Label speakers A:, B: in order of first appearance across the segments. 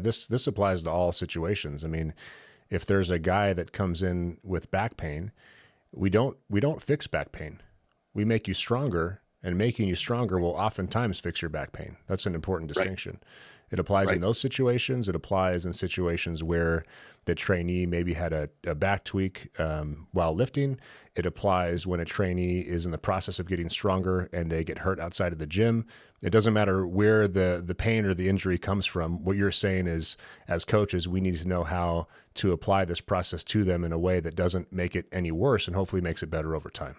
A: This applies to all situations. I mean, if there's a guy that comes in with back pain, we don't fix back pain. We make you stronger, and making you stronger will oftentimes fix your back pain. That's an important
B: Right.
A: distinction. It applies in
B: Right.
A: those situations. It applies in situations where the trainee maybe had a back tweak while lifting. It applies when a trainee is in the process of getting stronger and they get hurt outside of the gym. It doesn't matter where the pain or the injury comes from. What you're saying is, as coaches, we need to know how to apply this process to them in a way that doesn't make it any worse and hopefully makes it better over time.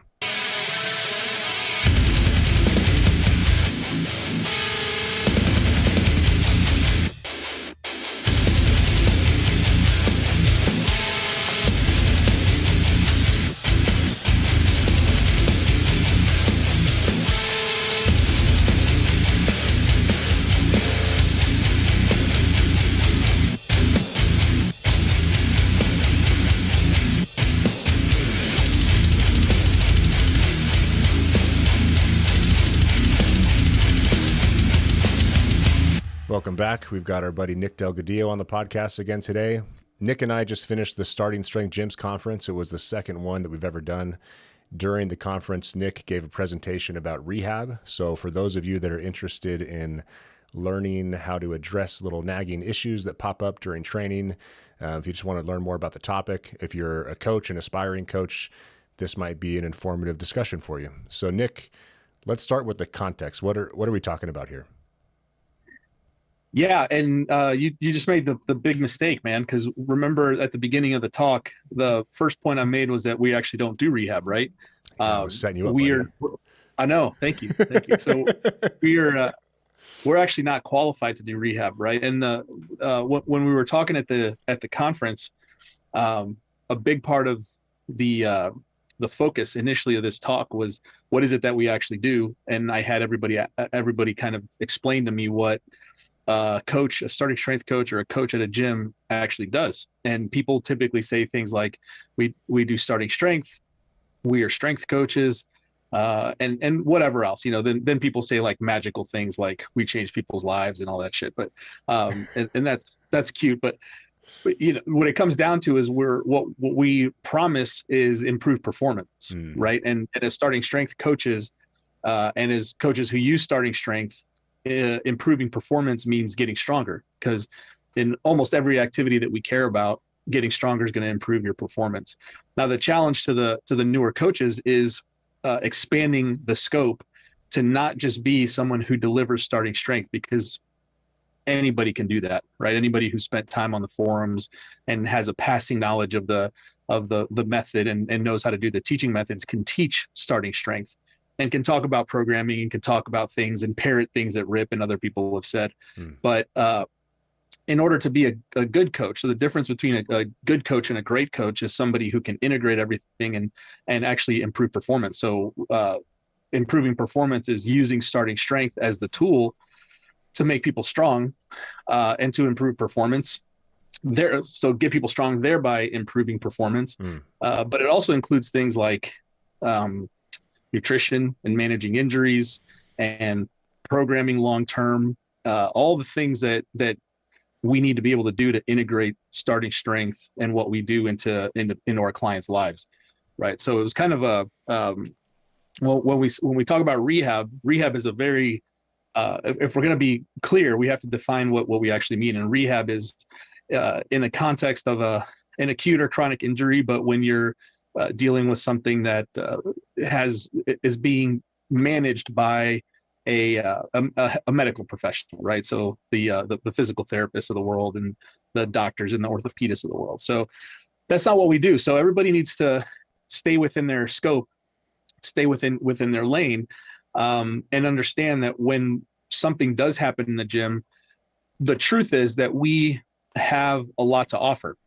A: Welcome back. We've got our buddy Nick Delgadillo on the podcast again today. Nick and I just finished the Starting Strength Gyms conference. It was the second one that we've ever done. During the conference, Nick gave a presentation about rehab. So for those of you that are interested in learning how to address little nagging issues that pop up during training, if you just want to learn more about the topic, if you're a coach, an aspiring coach, this might be an informative discussion for you. So Nick, let's start with the context. What are we talking about here?
B: Yeah, and you just made the big mistake, man. Because remember at the beginning of the talk, the first point I made was that we actually don't do rehab, right?
A: Yeah, I was setting you up.
B: We are. I know. Thank you. Thank you. So we're actually not qualified to do rehab, right? And when we were talking at the conference, a big part of the focus initially of this talk was what is it that we actually do, and I had everybody kind of explain to me what a starting strength coach or a coach at a gym actually does. And people typically say things like, we do starting strength, we are strength coaches, and whatever else, then people say like magical things like we change people's lives and all that shit. But and that's cute. But what it comes down to is what we promise is improved performance, right? And as starting strength coaches, and as coaches who use starting strength, improving performance means getting stronger, because in almost every activity that we care about, getting stronger is going to improve your performance. Now, the challenge to the newer coaches is expanding the scope to not just be someone who delivers starting strength, because anybody can do that, right? Anybody who spent time on the forums and has a passing knowledge of the method and knows how to do the teaching methods can teach starting strength, and can talk about programming and can talk about things and parrot things that Rip and other people have said. But in order to be a good coach, so the difference between a good coach and a great coach is somebody who can integrate everything and actually improve performance. So improving performance is using starting strength as the tool to make people strong and to improve performance. So get people strong, thereby improving performance. But it also includes things like nutrition and managing injuries and programming long-term, all the things that we need to be able to do to integrate starting strength and what we do into our clients' lives, right? So it was kind of when we talk about rehab is a very, if we're going to be clear, we have to define what we actually mean. And rehab is in the context of an acute or chronic injury, but when you're dealing with something that is being managed by a medical professional, right? So the physical therapists of the world and the doctors and the orthopedists of the world. So that's not what we do. So everybody needs to stay within their scope, stay within their lane, and understand that when something does happen in the gym, the truth is that we have a lot to offer.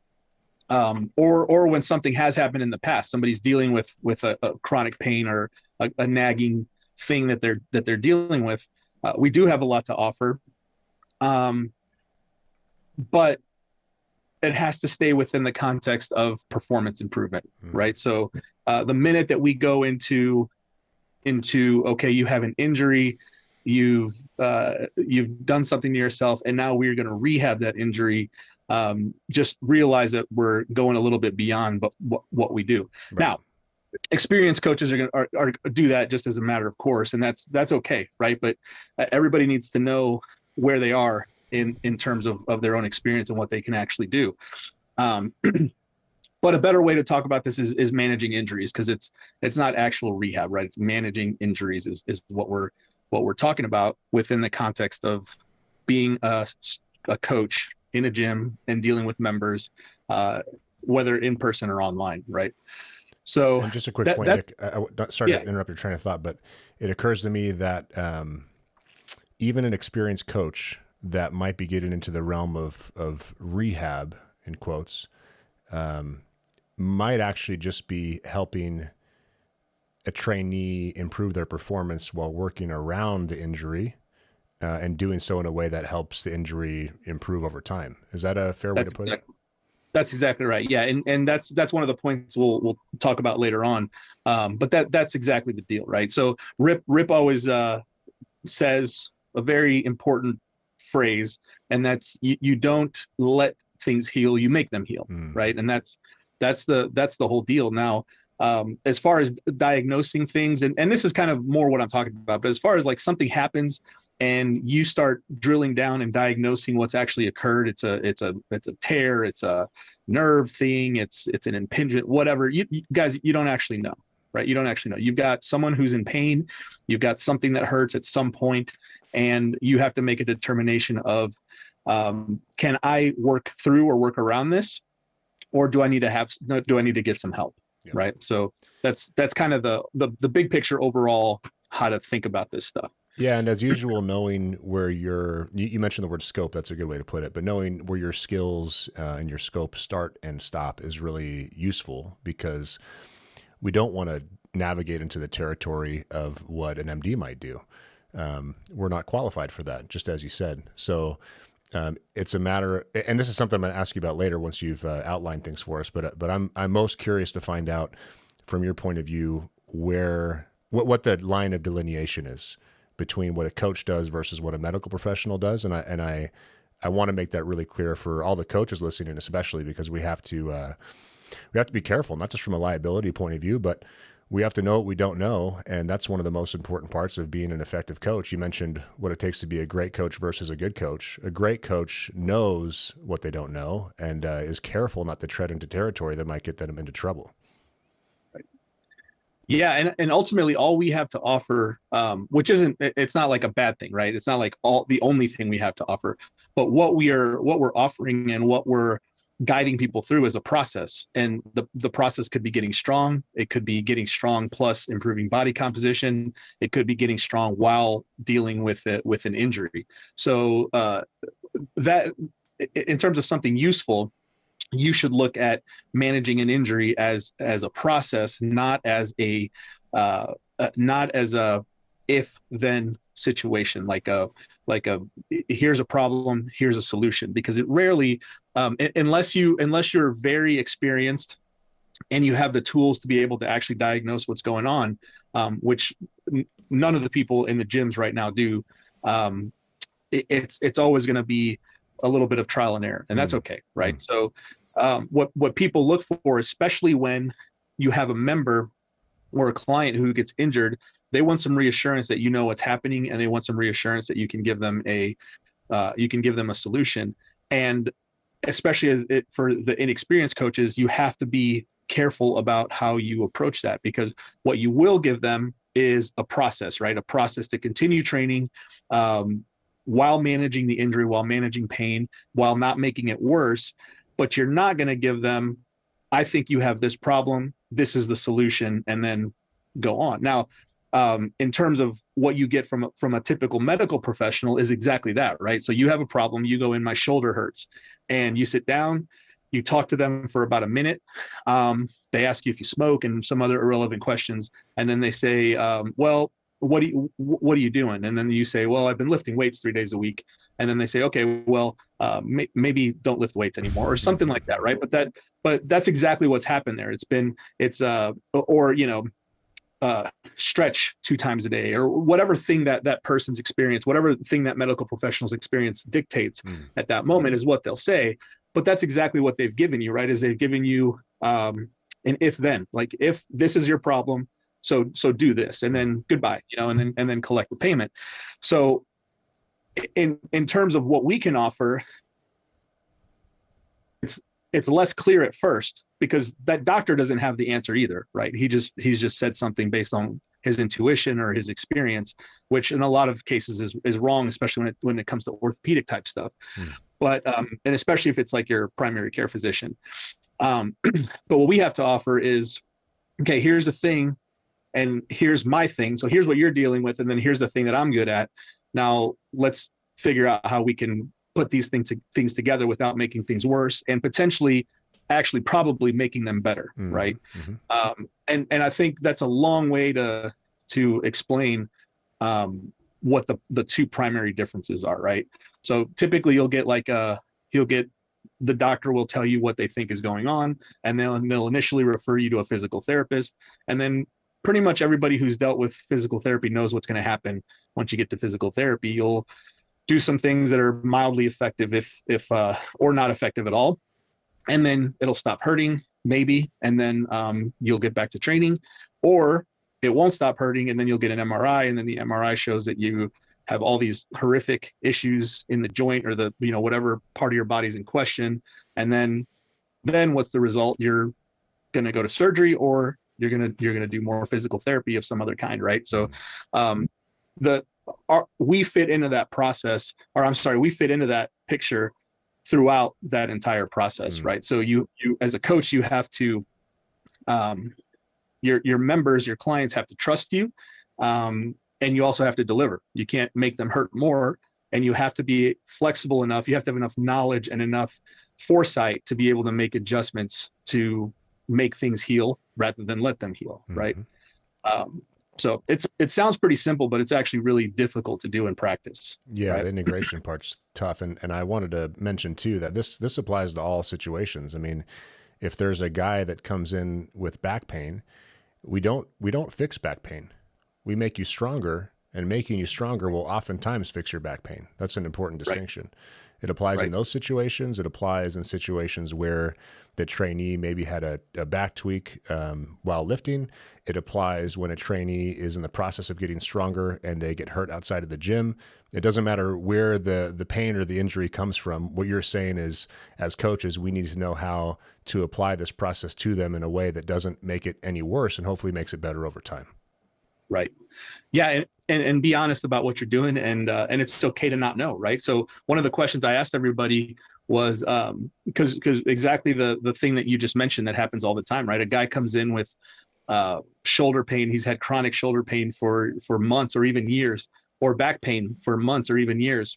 B: Or when something has happened in the past, somebody's dealing with a chronic pain or a nagging thing that they're dealing with, we do have a lot to offer, but it has to stay within the context of performance improvement, right? So the minute that we go into okay, you have an injury, you've you've done something to yourself, and now we're going to rehab that injury. Just realize that we're going a little bit beyond what we do.
A: Right.
B: Now, experienced coaches are going to do that just as a matter of course, and that's okay, right? But everybody needs to know where they are in terms of their own experience and what they can actually do. But a better way to talk about this is managing injuries, because it's not actual rehab, right? It's managing injuries is what we're talking about within the context of being a coach in a gym and dealing with members, whether in person or online, right? So,
A: and just a quick point, Nick, sorry to interrupt your train of thought, but it occurs to me that even an experienced coach that might be getting into the realm of rehab, in quotes, might actually just be helping a trainee improve their performance while working around the injury, and doing so in a way that helps the injury improve over time. Is that a fair way to put it?
B: That's exactly right. Yeah, and that's one of the points we'll talk about later on. But that's exactly the deal, right? So Rip always says a very important phrase, and that's you don't let things heal, you make them heal, right? And that's the whole deal. Now, as far as diagnosing things, and this is kind of more what I'm talking about, but as far as like something happens and you start drilling down and diagnosing what's actually occurred, it's a tear, it's a nerve thing, it's an impingement, whatever. You guys, you don't actually know, right? You don't actually know. You've got someone who's in pain, you've got something that hurts at some point, and you have to make a determination of, can I work through or work around this, or do I need to get some help? Yep. Right. So that's kind of the big picture overall, how to think about this stuff.
A: Yeah, and as usual, knowing where you mentioned the word scope, that's a good way to put it, but knowing where your skills and your scope start and stop is really useful, because we don't want to navigate into the territory of what an MD might do. We're not qualified for that, just as you said. So it's a matter, and this is something I'm going to ask you about later once you've outlined things for us, but I'm most curious to find out from your point of view what the line of delineation is between what a coach does versus what a medical professional does. And I want to make that really clear for all the coaches listening, especially because we have to be careful, not just from a liability point of view, but we have to know what we don't know. And that's one of the most important parts of being an effective coach. You mentioned what it takes to be a great coach versus a good coach. A great coach knows what they don't know and is careful not to tread into territory that might get them into trouble.
B: Yeah, and ultimately all we have to offer, which it's not like a bad thing, right? It's not like the only thing we have to offer, but what we're offering and what we're guiding people through is a process. And the process could be getting strong. It could be getting strong plus improving body composition. It could be getting strong while dealing with an injury. So that in terms of something useful, you should look at managing an injury as a process, not as a if then situation, like a here's a problem, here's a solution, because it rarely, unless you're very experienced and you have the tools to be able to actually diagnose what's going on, which none of the people in the gyms right now do. It's always going to be a little bit of trial and error, and that's okay, right? So what people look for, especially when you have a member or a client who gets injured, they want some reassurance that you know what's happening, and they want some reassurance that you can give them a solution. And especially for the inexperienced coaches, you have to be careful about how you approach that, because what you will give them is a process, right? A process to continue training while managing the injury, while managing pain, while not making it worse. But you're not going to give them, I think you have this problem, this is the solution, and then go on. Now, in terms of what you get from a typical medical professional is exactly that, right? So you have a problem, you go in, my shoulder hurts, and you sit down, you talk to them for about a minute. They ask you if you smoke and some other irrelevant questions, and then they say, well, what are you doing? And then you say, well, I've been lifting weights 3 days a week. And then they say, okay, well, maybe don't lift weights anymore, or something like that, right? But that's exactly what's happened there. stretch 2 times a day, or whatever thing that person's experience, whatever thing that medical professional's experience dictates at that moment is what they'll say. But that's exactly what they've given you, right? Is they've given you an if then, like, if this is your problem, so do this, and then goodbye, and then collect the payment. So in terms of what we can offer, it's less clear at first, because that doctor doesn't have the answer either, right? He's just said something based on his intuition or his experience, which in a lot of cases is wrong, especially when it comes to orthopedic type stuff. But and especially if it's like your primary care physician. But what we have to offer is, okay, here's the thing, and here's my thing. So here's what you're dealing with, and then here's the thing that I'm good at. Now let's figure out how we can put these things together without making things worse, and potentially actually probably making them better. Right. And I think that's a long way to explain what the 2 primary differences are. Right. So typically you'll get the doctor will tell you what they think is going on, and they'll initially refer you to a physical therapist. And then pretty much everybody who's dealt with physical therapy knows what's going to happen once you get to physical therapy. You'll do some things that are mildly effective if or not effective at all. And then it'll stop hurting, maybe. And then you'll get back to training, or it won't stop hurting. And then you'll get an MRI, and then the MRI shows that you have all these horrific issues in the joint, or the, whatever part of your body's in question. And then what's the result? You're going to go to surgery, or you're going to do more physical therapy of some other kind. Right. So we fit into that process, or I'm sorry, we fit into that picture throughout that entire process. Right. So you as a coach, you have to, your members, your clients have to trust you. And you also have to deliver. You can't make them hurt more, and you have to be flexible enough. You have to have enough knowledge and enough foresight to be able to make adjustments to make things heal rather than let them heal. Right. So it sounds pretty simple, but it's actually really difficult to do in practice.
A: Yeah,
B: right?
A: The integration part's tough. And I wanted to mention too that this applies to all situations. I mean, if there's a guy that comes in with back pain, we don't fix back pain. We make you stronger, and making you stronger will oftentimes fix your back pain. That's an important distinction. Right. It applies in those situations. It applies in situations where the trainee maybe had a back tweak while lifting. It applies when a trainee is in the process of getting stronger and they get hurt outside of the gym. It doesn't matter where the pain or the injury comes from. What you're saying is, as coaches, we need to know how to apply this process to them in a way that doesn't make it any worse, and hopefully makes it better over time.
B: Right. Yeah. And be honest about what you're doing, and it's okay to not know. Right. So one of the questions I asked everybody was, because exactly the thing that you just mentioned that happens all the time, right? A guy comes in with shoulder pain. He's had chronic shoulder pain for months or even years, or back pain for months or even years.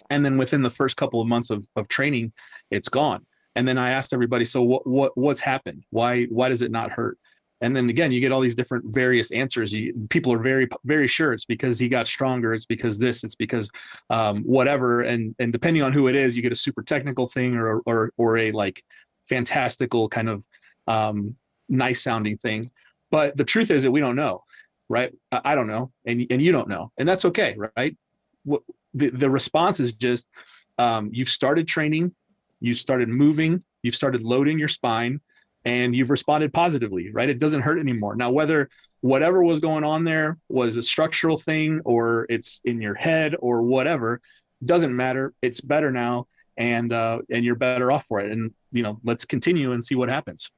B: And then within the first couple of months of training, it's gone. And then I asked everybody, so what's happened? Why does it not hurt? And then again, you get all these different various answers. People are very, very sure it's because he got stronger. It's because this, it's because whatever. And depending on who it is, you get a super technical thing or a like fantastical kind of nice sounding thing. But the truth is that we don't know, right? I don't know. And you don't know. And that's okay, right? The response is just, you've started training, you started moving, you've started loading your spine, and you've responded positively, right? It doesn't hurt anymore. Now, whatever was going on there was a structural thing, or it's in your head or whatever, doesn't matter. It's better now, and you're better off for it. And, let's continue and see what happens.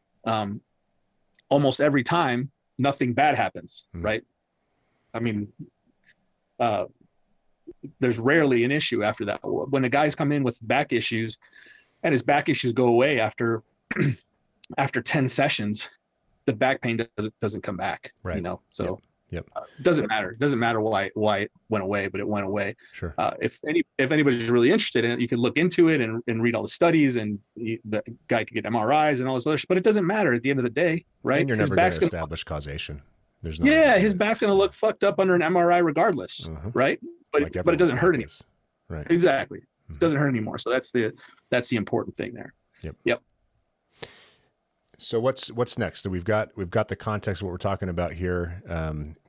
B: Almost every time, nothing bad happens, right? I mean, there's rarely an issue after that. When the guys come in with back issues, and his back issues go away after 10 sessions, the back pain doesn't come back,
A: right?
B: So
A: yep.
B: Doesn't matter. It doesn't matter why it went away, but it went away.
A: Sure.
B: If anybody's really interested in it, you can look into it and read all the studies, and the guy could get MRIs and all this other shit, but it doesn't matter at the end of the day, right?
A: And you're never going to establish causation. There's no.
B: Yeah, his back's going to look fucked up under an MRI regardless, right? But it doesn't hurt anymore.
A: Right.
B: Exactly. It doesn't hurt anymore. So that's the important thing there.
A: Yep. So what's next? So we've got the context of what we're talking about here.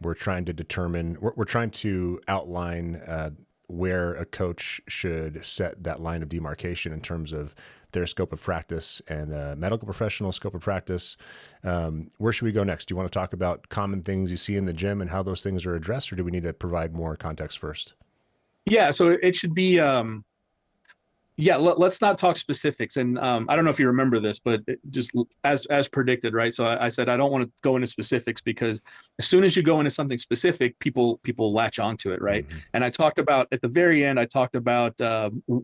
A: We're trying to determine. We're trying to outline where a coach should set that line of demarcation in terms of their scope of practice and medical professional scope of practice. Where should we go next? Do you want to talk about common things you see in the gym and how those things are addressed, or do we need to provide more context first?
B: Yeah, so it should be yeah, let's not talk specifics. And I don't know if you remember this, but just as predicted, right? So I said I don't want to go into specifics because as soon as you go into something specific, people latch onto it, right?
A: Mm-hmm.
B: And I talked about at the very end, I talked about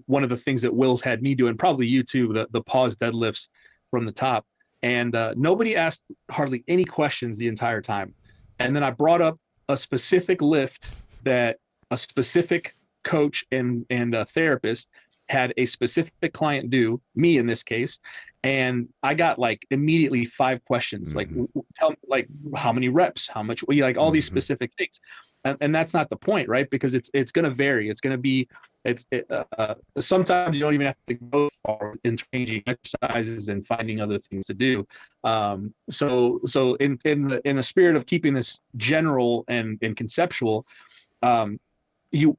B: one of the things that Will's had me do, and probably you too, the pause deadlifts from the top. And nobody asked hardly any questions the entire time. And then I brought up a specific lift that a specific coach and a therapist had a specific client do, me in this case, and I got like immediately 5 questions, like tell me, like how many reps, how much, like all these specific things, and that's not the point, right? Because it's going to vary. It's going to be sometimes you don't even have to go far in changing exercises and finding other things to do. So in the spirit of keeping this general and conceptual, you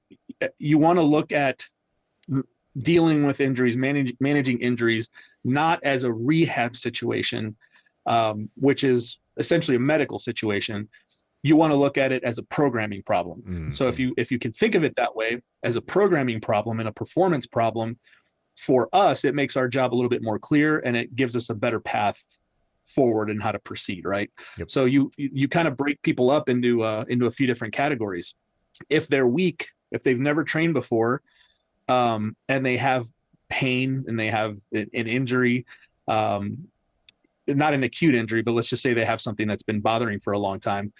B: want to look at dealing with injuries, managing injuries, not as a rehab situation, which is essentially a medical situation. You want to look at it as a programming problem. Mm-hmm. So if you can think of it that way, as a programming problem and a performance problem, for us, it makes our job a little bit more clear, and it gives us a better path forward and how to proceed, right? Yep. So you kind of break people up into a few different categories. If they're weak, if they've never trained before, and they have pain and they have an injury, not an acute injury, but let's just say they have something that's been bothering for a long time.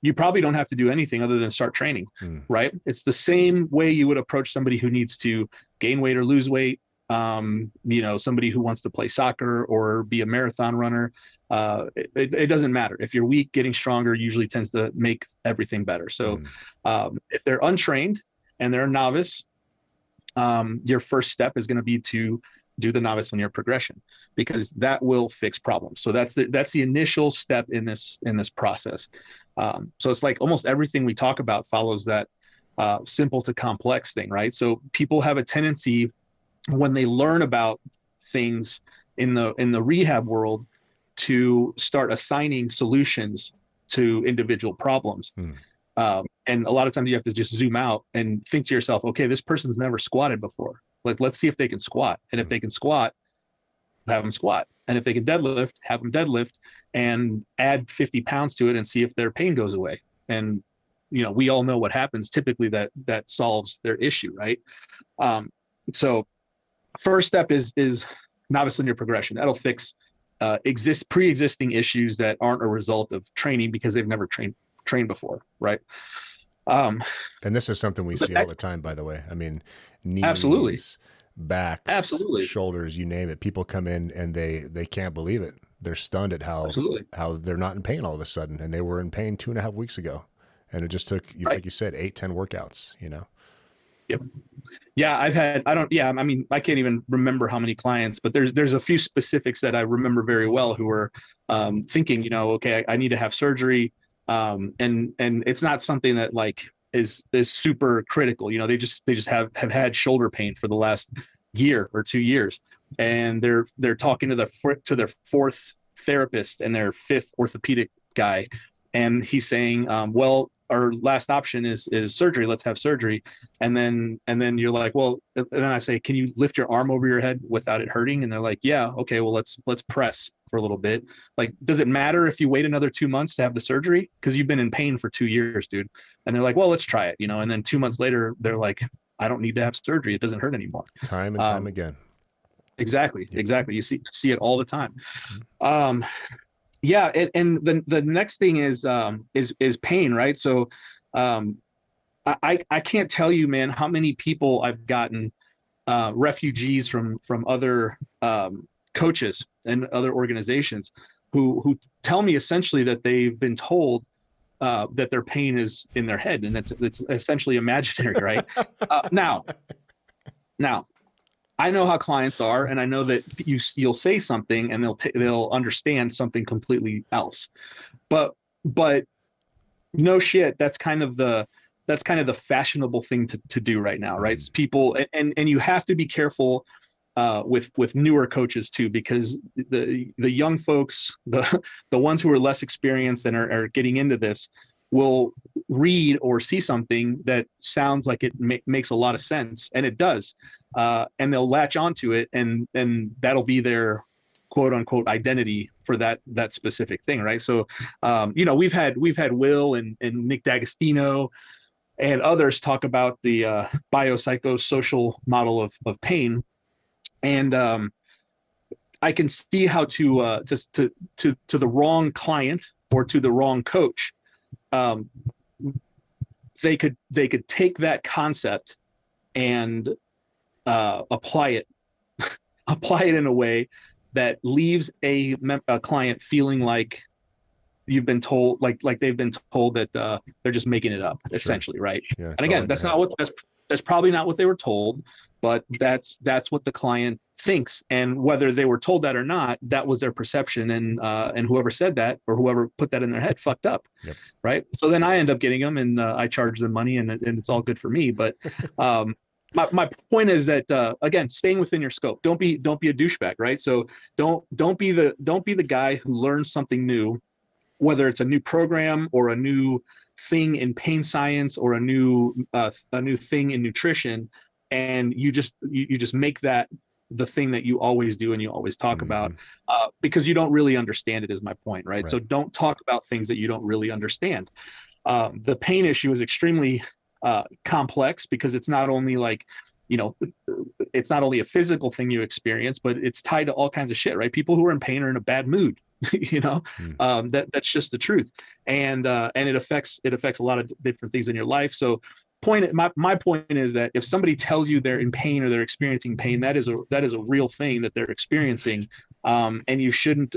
B: You probably don't have to do anything other than start training, right? It's the same way you would approach somebody who needs to gain weight or lose weight. Somebody who wants to play soccer or be a marathon runner. It doesn't matter. If you're weak, getting stronger usually tends to make everything better. So if they're untrained and they're a novice, your first step is going to be to do the novice linear progression, because that will fix problems. So that's the initial step in this process. So it's like almost everything we talk about follows that simple to complex thing, right? So people have a tendency when they learn about things in the rehab world to start assigning solutions to individual problems. And a lot of times you have to just zoom out and think to yourself, okay, this person's never squatted before. Like, let's see if they can squat. And if they can squat, have them squat. And if they can deadlift, have them deadlift and add 50 pounds to it and see if their pain goes away. And, we all know what happens typically that solves their issue, right? So first step is novice linear progression. That'll fix pre-existing issues that aren't a result of training because they've never trained before, right?
A: And this is something we see all the time, by the way. I mean, knees,
B: absolutely,
A: backs,
B: absolutely,
A: shoulders, you name it. People come in and they can't believe it. They're stunned at how they're not in pain all of a sudden, and they were in pain 2.5 weeks ago, and it just took, like you said, 8-10 workouts.
B: Yep. Yeah, I can't even remember how many clients, but there's a few specifics that I remember very well who were thinking, okay, I need to have surgery. And it's not something that like is super critical. They just have had shoulder pain for the last year or 2 years, and they're talking to their 4th therapist and their 5th orthopedic guy, and he's saying, well, our last option is surgery. Let's have surgery. And then you're like, well, and then I say, can you lift your arm over your head without it hurting? And they're like, yeah, okay, well, let's press for a little bit. Like, does it matter if you wait another 2 months to have the surgery? Because you've been in pain for 2 years, dude. And they're like, well, let's try it, and then 2 months later, they're like, I don't need to have surgery. It doesn't hurt anymore.
A: Time and time again.
B: Exactly. Yep. Exactly. You see it all the time. Yeah, and the next thing is pain, right? So I can't tell you, man, how many people I've gotten, refugees from other coaches and other organizations who tell me essentially that they've been told that their pain is in their head, and it's essentially imaginary, right? Now, I know how clients are, and I know that you'll say something and they'll understand something completely else. But no shit, that's kind of the fashionable thing to do right now, right? It's people, and you have to be careful with newer coaches too, because the young folks, the ones who are less experienced and are getting into this, will read or see something that sounds like it makes a lot of sense, and it does, and they'll latch onto it, and that'll be their quote unquote identity for that specific thing, right? So, we've had Will and Nick D'Agostino and others talk about the biopsychosocial model of pain, and I can see how to the wrong client or to the wrong coach, um, they could take that concept and apply it in a way that leaves a client feeling like you've been told, like they've been told that they're just making it up, essentially, right?
A: Yeah,
B: and again, that's probably not what they were told, but that's what the client thinks, and whether they were told that or not, that was their perception, and whoever said that or whoever put that in their head fucked up.
A: Yep.
B: Right? So then I end up getting them, and I charge them money, and it's all good for me. But my point is that again, staying within your scope. Don't be a douchebag, right? So don't be the guy who learns something new, whether it's a new program or a new thing in pain science or a new thing in nutrition, and you just make that the thing that you always do and you always talk about, because you don't really understand it, is my point, right? So don't talk about things that you don't really understand. The pain issue is extremely complex, because it's not only like, it's not only a physical thing you experience, but it's tied to all kinds of shit, right? People who are in pain are in a bad mood. That's just the truth, and it affects a lot of different things in your life. So my point is that if somebody tells you they're in pain or they're experiencing pain, that is a real thing that they're experiencing, and you shouldn't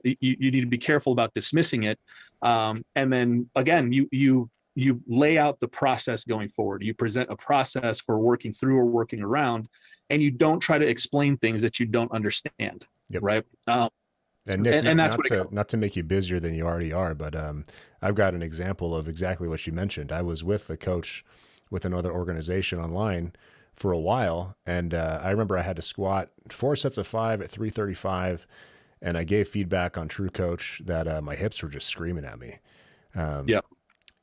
B: you need to be careful about dismissing it, and then again, you lay out the process going forward. You present a process for working through or working around, and you don't try to explain things that you don't understand.
A: Yep.
B: Right.
A: And Nick,
B: and that's
A: not to make you busier than you already are, but I've got an example of exactly what you mentioned. I was with a coach with another organization online for a while, and I remember I had to squat 4 sets of 5 at 335, and I gave feedback on True Coach that my hips were just screaming at me.
B: Yeah.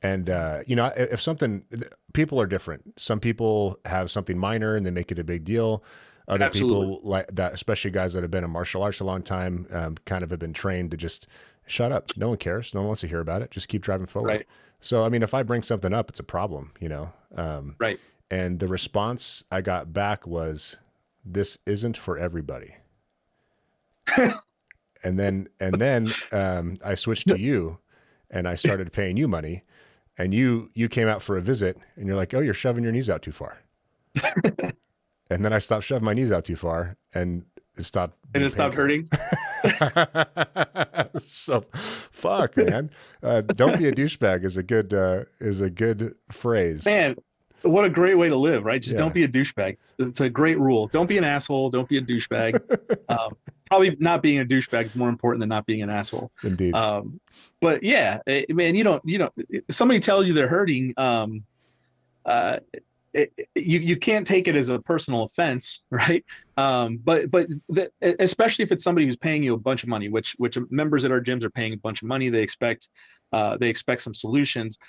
A: And if something, people are different. Some people have something minor and they make it a big deal. Other
B: Absolutely.
A: people like that, especially guys that have been in martial arts a long time, kind of have been trained to just shut up. No one cares. No one wants to hear about it. Just keep driving forward.
B: Right.
A: So, I mean, if I bring something up, it's a problem,
B: Right.
A: And the response I got back was, "This isn't for everybody." and then I switched to you, and I started paying you money, and you came out for a visit, and you're like, "Oh, you're shoving your knees out too far." And then I stopped shoving my knees out too far, and it stopped.
B: And it stopped hurting.
A: So, fuck, man. Don't be a douchebag is a good phrase.
B: Man, what a great way to live, right? Just don't be a douchebag. It's a great rule. Don't be an asshole. Don't be a douchebag. Probably not being a douchebag is more important than not being an asshole.
A: Indeed.
B: But yeah, man, you don't. Somebody tells you they're hurting. You can't take it as a personal offense, right? Especially if it's somebody who's paying you a bunch of money, which members at our gyms are paying a bunch of money. They expect some solutions.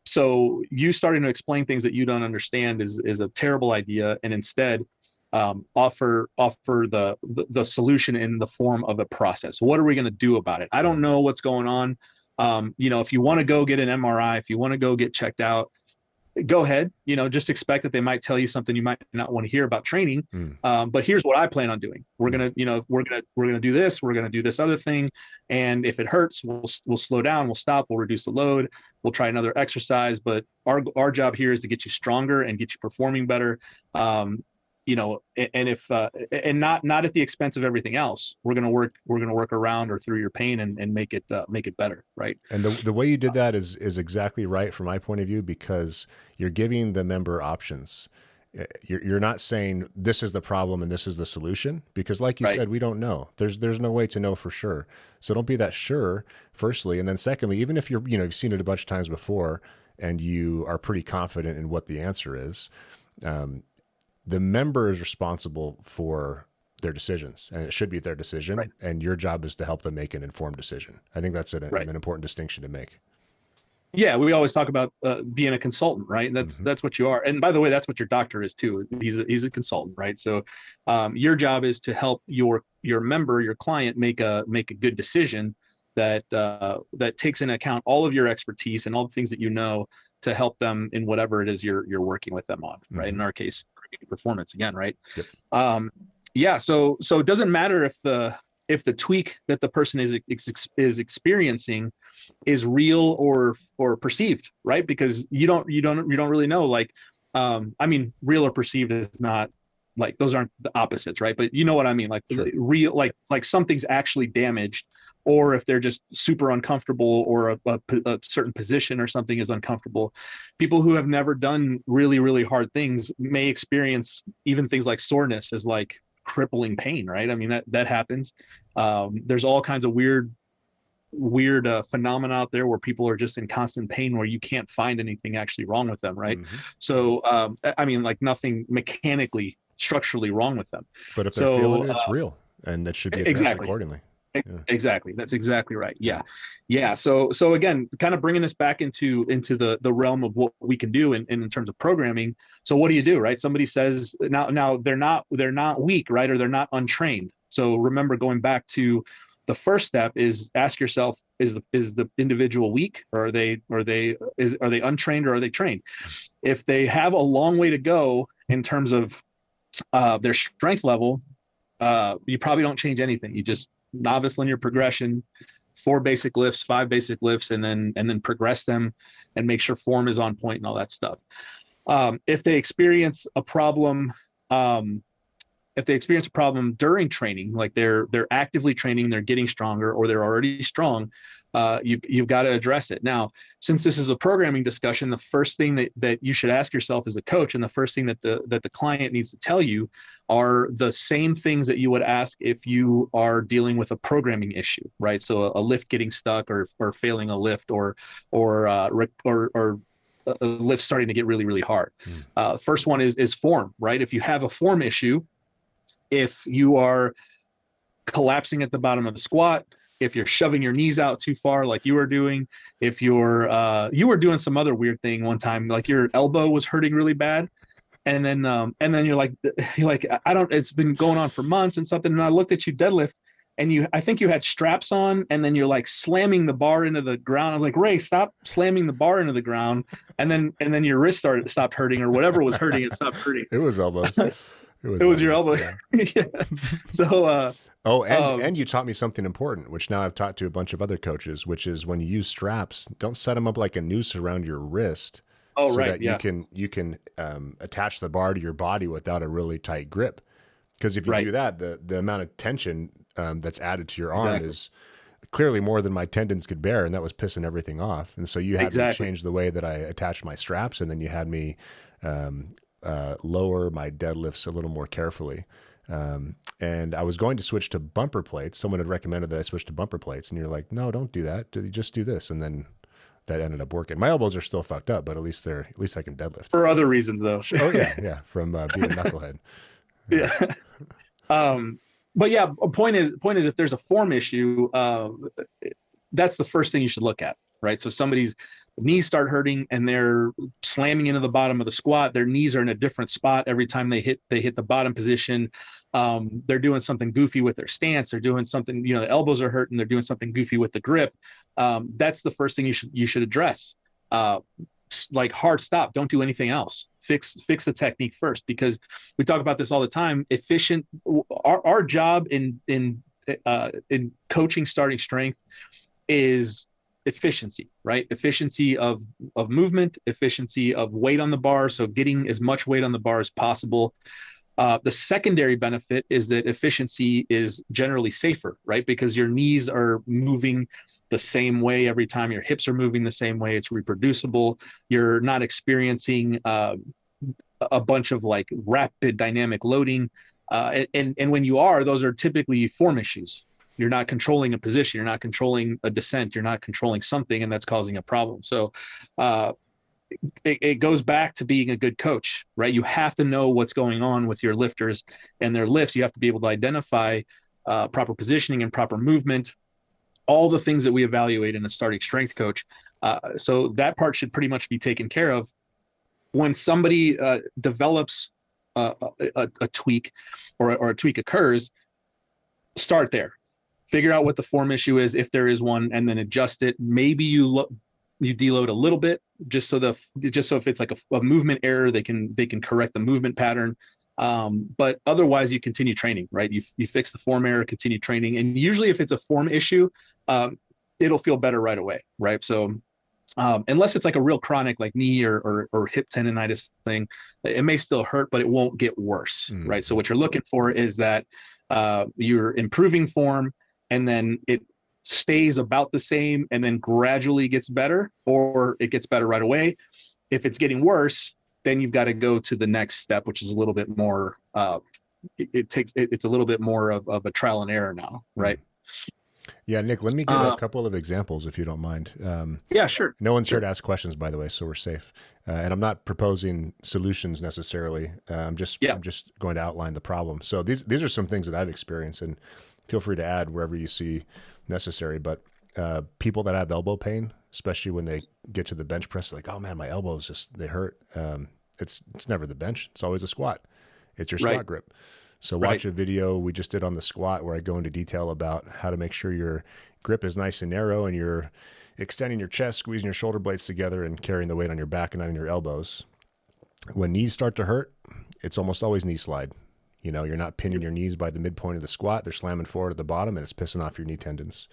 B: So you starting to explain things that you don't understand is a terrible idea, and instead offer the solution in the form of a process. What are we going to do about it? I don't know what's going on. If you want to go get an MRI, if you want to go get checked out, go ahead. Just expect that they might tell you something you might not want to hear about training. But here's what I plan on doing. We're gonna do this. We're gonna do this other thing, and if it hurts, we'll slow down. We'll stop. We'll reduce the load. We'll try another exercise. But our job here is to get you stronger and get you performing better. And if not at the expense of everything else. We're gonna work around or through your pain and make it better, right?
A: And the way you did that is exactly right from my point of view, because you're giving the member options. You're not saying this is the problem and this is the solution, because like you
B: Right.
A: said, we don't know. There's no way to know for sure. So don't be that sure, firstly. And then secondly, even if you've seen it a bunch of times before and you are pretty confident in what the answer is, the member is responsible for their decisions, and it should be their decision.
B: Right.
A: And your job is to help them make an informed decision. I think that's
B: Right.
A: an important distinction to make.
B: Yeah, we always talk about being a consultant, right? And
A: Mm-hmm.
B: that's what you are. And by the way, that's what your doctor is too. He's a consultant, right? So your job is to help your member, your client, make a good decision that that takes into account all of your expertise and all the things that you know to help them in whatever it is you're working with them on, right?
A: Mm-hmm.
B: In our case, performance again, right?
A: Yep.
B: Yeah. So it doesn't matter if the tweak that the person is experiencing is real or perceived, right? Because you don't really know. Like, I mean, real or perceived is not, like, those aren't the opposites, right? But you know what I mean? Like,
A: Sure.
B: real, like something's actually damaged, or if they're just super uncomfortable, or a certain position or something is uncomfortable. People who have never done really hard things may experience even things like soreness as like crippling pain, right? I mean, that happens. There's all kinds of weird phenomena out there where people are just in constant pain, where you can't find anything actually wrong with them, right?
A: Mm-hmm.
B: So I mean, like, nothing mechanically, structurally wrong with them.
A: But if they're feeling it, it's real, and that should be addressed
B: Exactly.
A: accordingly. Yeah.
B: Exactly. That's exactly right. Yeah. So again, kind of bringing us back into the realm of what we can do in terms of programming. So what do you do, right? Somebody says now they're not weak, right? Or they're not untrained. So remember, going back to the first step is ask yourself, is the individual weak, or are they untrained, or are they trained? If they have a long way to go in terms of their strength level, you probably don't change anything. You just novice linear progression, 4 basic lifts, 5 basic lifts, and then progress them and make sure form is on point and all that stuff. If they experience a problem, during training, like they're actively training, they're getting stronger, or they're already strong, you've got to address it. Now, since this is a programming discussion, the first thing that you should ask yourself as a coach, and the first thing that the client needs to tell you, are the same things that you would ask if you are dealing with a programming issue, right? So a lift getting stuck, or failing a lift, or a lift starting to get really hard. First one is form, right? If you have a form issue, if you are collapsing at the bottom of the squat, if you're shoving your knees out too far, like you were doing, if you were doing some other weird thing one time, like your elbow was hurting really bad, and then you're like, it's been going on for months and something, and I looked at you deadlift, and I think you had straps on, and then you're like slamming the bar into the ground. I was like, Ray, stop slamming the bar into the ground. And then your wrist stopped hurting, or whatever was hurting, it stopped hurting.
A: It was elbows.
B: It was your elbow.
A: Yeah.
B: Yeah. So
A: and you taught me something important, which now I've taught to a bunch of other coaches, which is when you use straps, don't set them up like a noose around your wrist.
B: Oh,
A: so
B: right.
A: that you can attach the bar to your body without a really tight grip. Because if you do that, the amount of tension that's added to your arm is clearly more than my tendons could bear, and that was pissing everything off. And so you had me change the way that I attached my straps, and then you had me lower my deadlifts a little more carefully. And I was going to switch to bumper plates. Someone had recommended that I switch to bumper plates, and you're like, no, don't do that. Just do this. And then that ended up working. My elbows are still fucked up, but at least I can deadlift.
B: For other reasons, though.
A: Oh yeah. From being a knucklehead.
B: Yeah. But yeah, point is, if there's a form issue, that's the first thing you should look at, right? So somebody's knees start hurting and they're slamming into the bottom of the squat. Their knees are in a different spot every time they hit the bottom position. They're doing something goofy with their stance. They're doing something, the elbows are hurting. They're doing something goofy with the grip. That's the first thing you should address. Like, hard stop. Don't do anything else. Fix the technique first, because we talk about this all the time. Our job in coaching starting strength is efficiency, right? Efficiency of movement, efficiency of weight on the bar. So getting as much weight on the bar as possible. The secondary benefit is that efficiency is generally safer, right? Because your knees are moving the same way every time, your hips are moving the same way. It's reproducible. You're not experiencing a bunch of like rapid dynamic loading. And when you are, those are typically form issues. You're not controlling a position, you're not controlling a descent, you're not controlling something, and that's causing a problem. So it goes back to being a good coach, right? You have to know what's going on with your lifters and their lifts. You have to be able to identify proper positioning and proper movement, all the things that we evaluate in a starting strength coach. So that part should pretty much be taken care of. When somebody develops a tweak or a tweak occurs, start there. Figure out what the form issue is, if there is one, and then adjust it. Maybe you deload a little bit, just so if it's like a movement error, they can correct the movement pattern. But otherwise, you continue training, right? You fix the form error, continue training, and usually, if it's a form issue, it'll feel better right away, right? So, unless it's like a real chronic, like knee or hip tendonitis thing, it may still hurt, but it won't get worse, right? So, what you're looking for is that you're improving form, and then it stays about the same and then gradually gets better, or it gets better right away. If it's getting worse, then you've got to go to the next step, which is a little bit more it's a little bit more of a trial and error now, right?
A: Yeah, Nick, let me give a couple of examples if you don't mind.
B: Yeah, sure.
A: No one's here to ask questions, by the way, so we're safe. And I'm not proposing solutions necessarily. I'm just going to outline the problem. So these are some things that I've experienced, and feel free to add wherever you see necessary. But people that have elbow pain, especially when they get to the bench press, like, oh man, my elbows they hurt. It's never the bench. It's always a squat. It's your squat grip. So watch a video we just did on the squat where I go into detail about how to make sure your grip is nice and narrow and you're extending your chest, squeezing your shoulder blades together, and carrying the weight on your back and on your elbows. When knees start to hurt, it's almost always knee slide. You know, you're not pinning your knees by the midpoint of the squat. They're slamming forward at the bottom, and it's pissing off your knee tendons.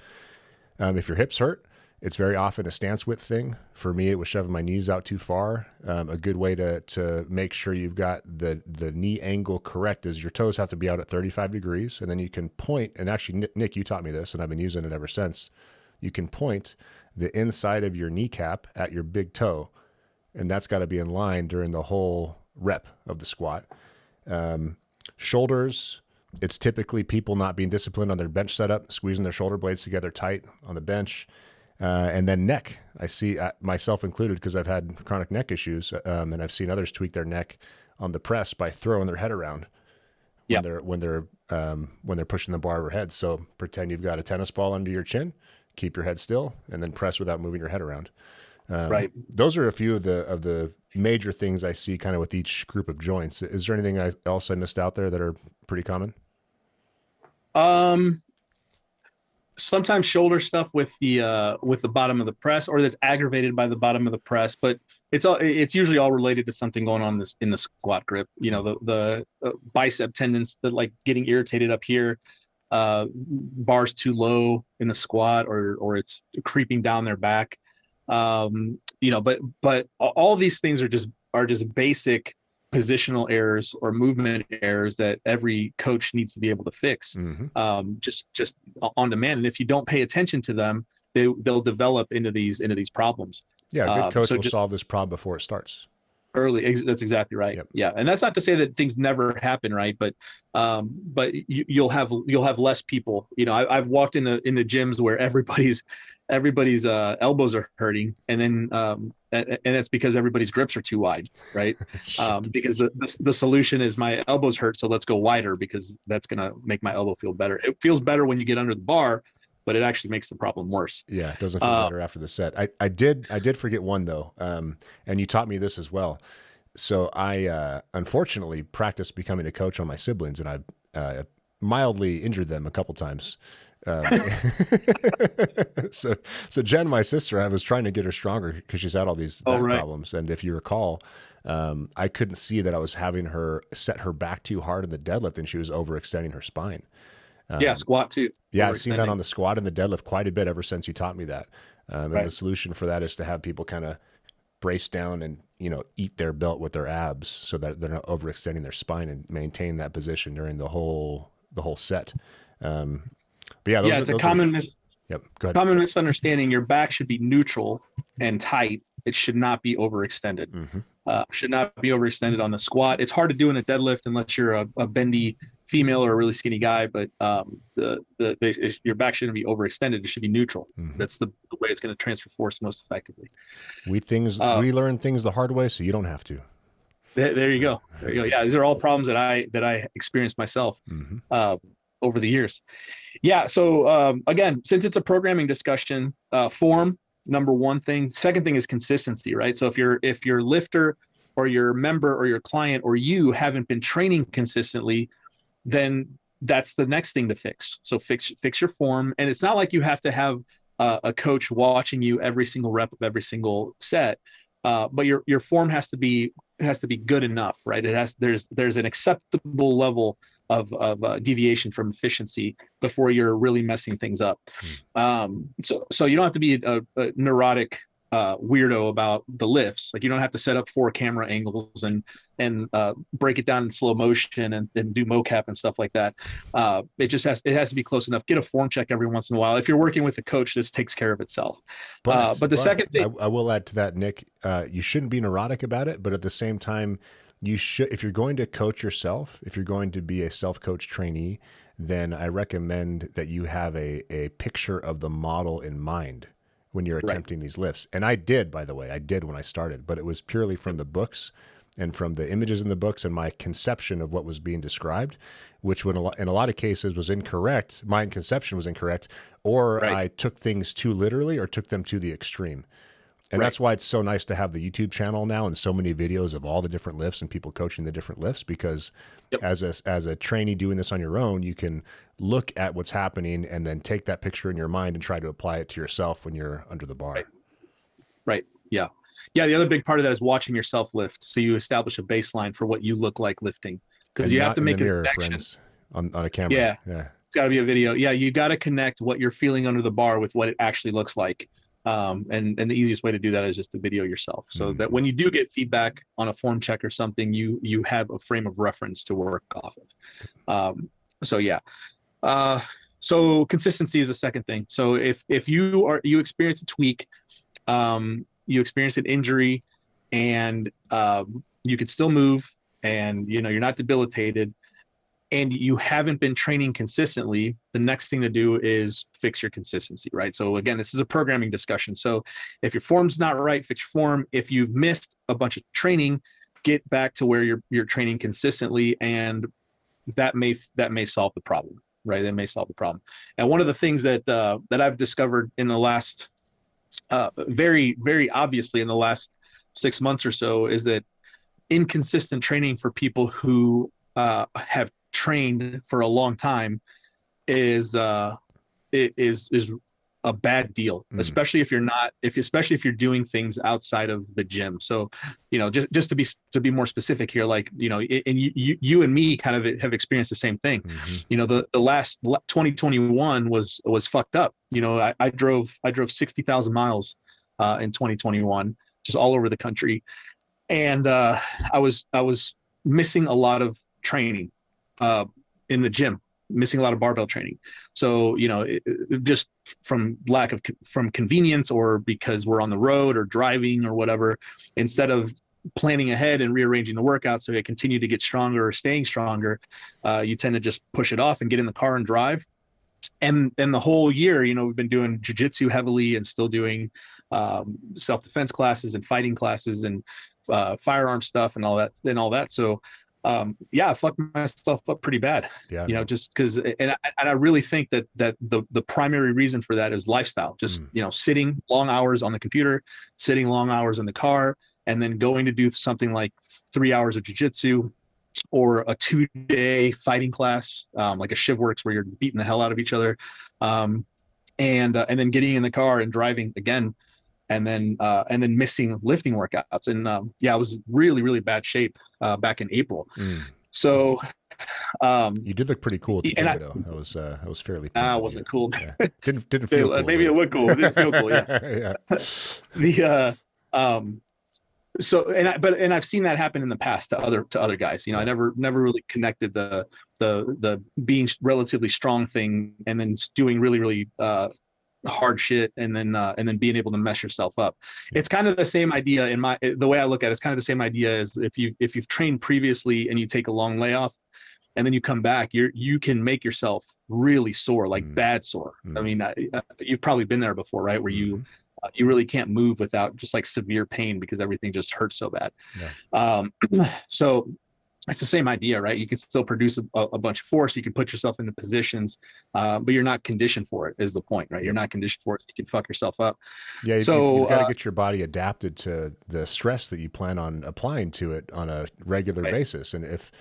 A: If your hips hurt, it's very often a stance width thing. For me, it was shoving my knees out too far. A good way to make sure you've got the knee angle correct is your toes have to be out at 35 degrees, and then you can point, and actually, Nick, you taught me this, and I've been using it ever since. You can point the inside of your kneecap at your big toe, and that's got to be in line during the whole rep of the squat. Shoulders, it's typically people not being disciplined on their bench setup, squeezing their shoulder blades together tight on the bench. And then neck, I see myself included because I've had chronic neck issues, and I've seen others tweak their neck on the press by throwing their head around when they're pushing the bar overhead. So pretend you've got a tennis ball under your chin, keep your head still, and then press without moving your head around. Those are a few of the major things I see kind of with each group of joints. Is there anything else I missed out there that are pretty common?
B: Sometimes shoulder stuff with the bottom of the press, or that's aggravated by the bottom of the press, but it's usually all related to something going on in the squat grip. You know, the bicep tendons that like getting irritated up here, bars too low in the squat, or it's creeping down their back. You know, but all these things are just basic positional errors or movement errors that every coach needs to be able to fix, just on demand. And if you don't pay attention to them, they'll develop into these problems.
A: Yeah, a good coach will solve this problem before it starts.
B: Early, that's exactly right. Yep. Yeah, and that's not to say that things never happen, right? But you'll have less people. You know, I've walked in the gyms where everybody's elbows are hurting, and then and it's because everybody's grips are too wide, right? Because the solution is my elbows hurt, so let's go wider because that's gonna make my elbow feel better. It feels better when you get under the bar, but it actually makes the problem worse.
A: Yeah, it doesn't feel better after the set. I did forget one though, and you taught me this as well. So I unfortunately practiced becoming a coach on my siblings, and I mildly injured them a couple times. So Jen, my sister, I was trying to get her stronger because she's had all these back problems. And if you recall, I couldn't see that I was having her set her back too hard in the deadlift, and she was overextending her spine.
B: Squat too.
A: Yeah, I've seen that on the squat and the deadlift quite a bit ever since you taught me that. And the solution for that is to have people kind of brace down and, you know, eat their belt with their abs so that they're not overextending their spine and maintain that position during the whole set. But yeah,
B: it's a common
A: go ahead.
B: Common misunderstanding. Your back should be neutral and tight. It should not be overextended. Should not be overextended on the squat. It's hard to do in a deadlift unless you're a bendy female or a really skinny guy, but your back shouldn't be overextended. It should be neutral.
A: Mm-hmm.
B: That's the way it's going to transfer force most effectively.
A: We learn things the hard way, so you don't have to.
B: There you go. There you go. Yeah, these are all problems that I experienced myself over the years. Yeah. So again, since it's a programming discussion, form, number one thing. Second thing is consistency, right? So if your lifter or your member or your client or you haven't been training consistently, then that's the next thing to fix. So fix your form. And it's not like you have to have a coach watching you every single rep of every single set, but your form has to be good enough, right? There's an acceptable level of deviation from efficiency before you're really messing things up. So you don't have to be a neurotic weirdo about the lifts. Like, you don't have to set up 4 camera angles and break it down in slow motion and do mocap and stuff like that. It has to be close enough. Get a form check every once in a while. If you're working with a coach, this takes care of itself. But the second thing,
A: I will add to that, Nick, you shouldn't be neurotic about it, but at the same time, you should, if you're going to coach yourself, if you're going to be a self-coach trainee, then I recommend that you have a picture of the model in mind when you're attempting these lifts. And I did, by the way, when I started, but it was purely from the books and from the images in the books and my conception of what was being described, which in a lot of cases was incorrect. My conception was incorrect, or I took things too literally or took them to the extreme. And that's why it's so nice to have the YouTube channel now and so many videos of all the different lifts and people coaching the different lifts, because as a trainee doing this on your own, you can look at what's happening and then take that picture in your mind and try to apply it to yourself when you're under the bar.
B: Right. Yeah. Yeah. The other big part of that is watching yourself lift. So you establish a baseline for what you look like lifting, because you have to make a connection.
A: Friends, on a camera.
B: Yeah. It's got to be a video. Yeah. You got to connect what you're feeling under the bar with what it actually looks like. And the easiest way to do that is just to video yourself, so that when you do get feedback on a form check or something, you have a frame of reference to work off of. So consistency is the second thing. So if you experience a tweak, you experience an injury, and you can still move, and you're not debilitated, and you haven't been training consistently, the next thing to do is fix your consistency, right? So again, this is a programming discussion. So if your form's not right, fix your form. If you've missed a bunch of training, get back to where you're training consistently, and that may solve the problem, right? That may solve the problem. And one of the things that I've discovered in the last, very, very obviously in the last 6 months or so, is that inconsistent training for people who have trained for a long time is a bad deal, especially if you're doing things outside of the gym. So, just to be more specific here, like, and you and me kind of have experienced the same thing. The last 2021 was fucked up. I drove 60,000 miles in 2021, just all over the country, and I was missing a lot of training in the gym, missing a lot of barbell training. So, just from convenience, or because we're on the road or driving or whatever, instead of planning ahead and rearranging the workout so they continue to get stronger or staying stronger, you tend to just push it off and get in the car and drive. And the whole year, we've been doing jiu-jitsu heavily and still doing self-defense classes and fighting classes and firearm stuff and all that. So, I fucked myself up pretty bad, just because, and I really think that the primary reason for that is lifestyle, just, sitting long hours on the computer, sitting long hours in the car, and then going to do something like 3 hours of jiu-jitsu or a 2-day fighting class, like a Shiv Works, where you're beating the hell out of each other. And then getting in the car and driving again, and then missing lifting workouts. And I was really, really bad shape back in April. So
A: you did look pretty cool at the time, though. I was fairly.
B: I wasn't cool.
A: Yeah. Didn't feel cool.
B: Maybe it looked cool. It didn't feel cool. Yeah. So I've seen that happen in the past to other guys. I never really connected the being relatively strong thing and then doing really, really hard shit and then being able to mess yourself up. It's kind of the same idea the way I look at it. It's kind of the same idea as if you've trained previously and you take a long layoff and then you come back, you can make yourself really sore, like bad sore. I mean, you've probably been there before, right? Where you really can't move without just like severe pain because everything just hurts so bad. So it's the same idea, right? You can still produce a bunch of force. You can put yourself into positions, but you're not conditioned for it, is the point, right? You're not conditioned for it. So you can fuck yourself up.
A: Yeah,
B: so
A: you've got to get your body adapted to the stress that you plan on applying to it on a regular basis. And if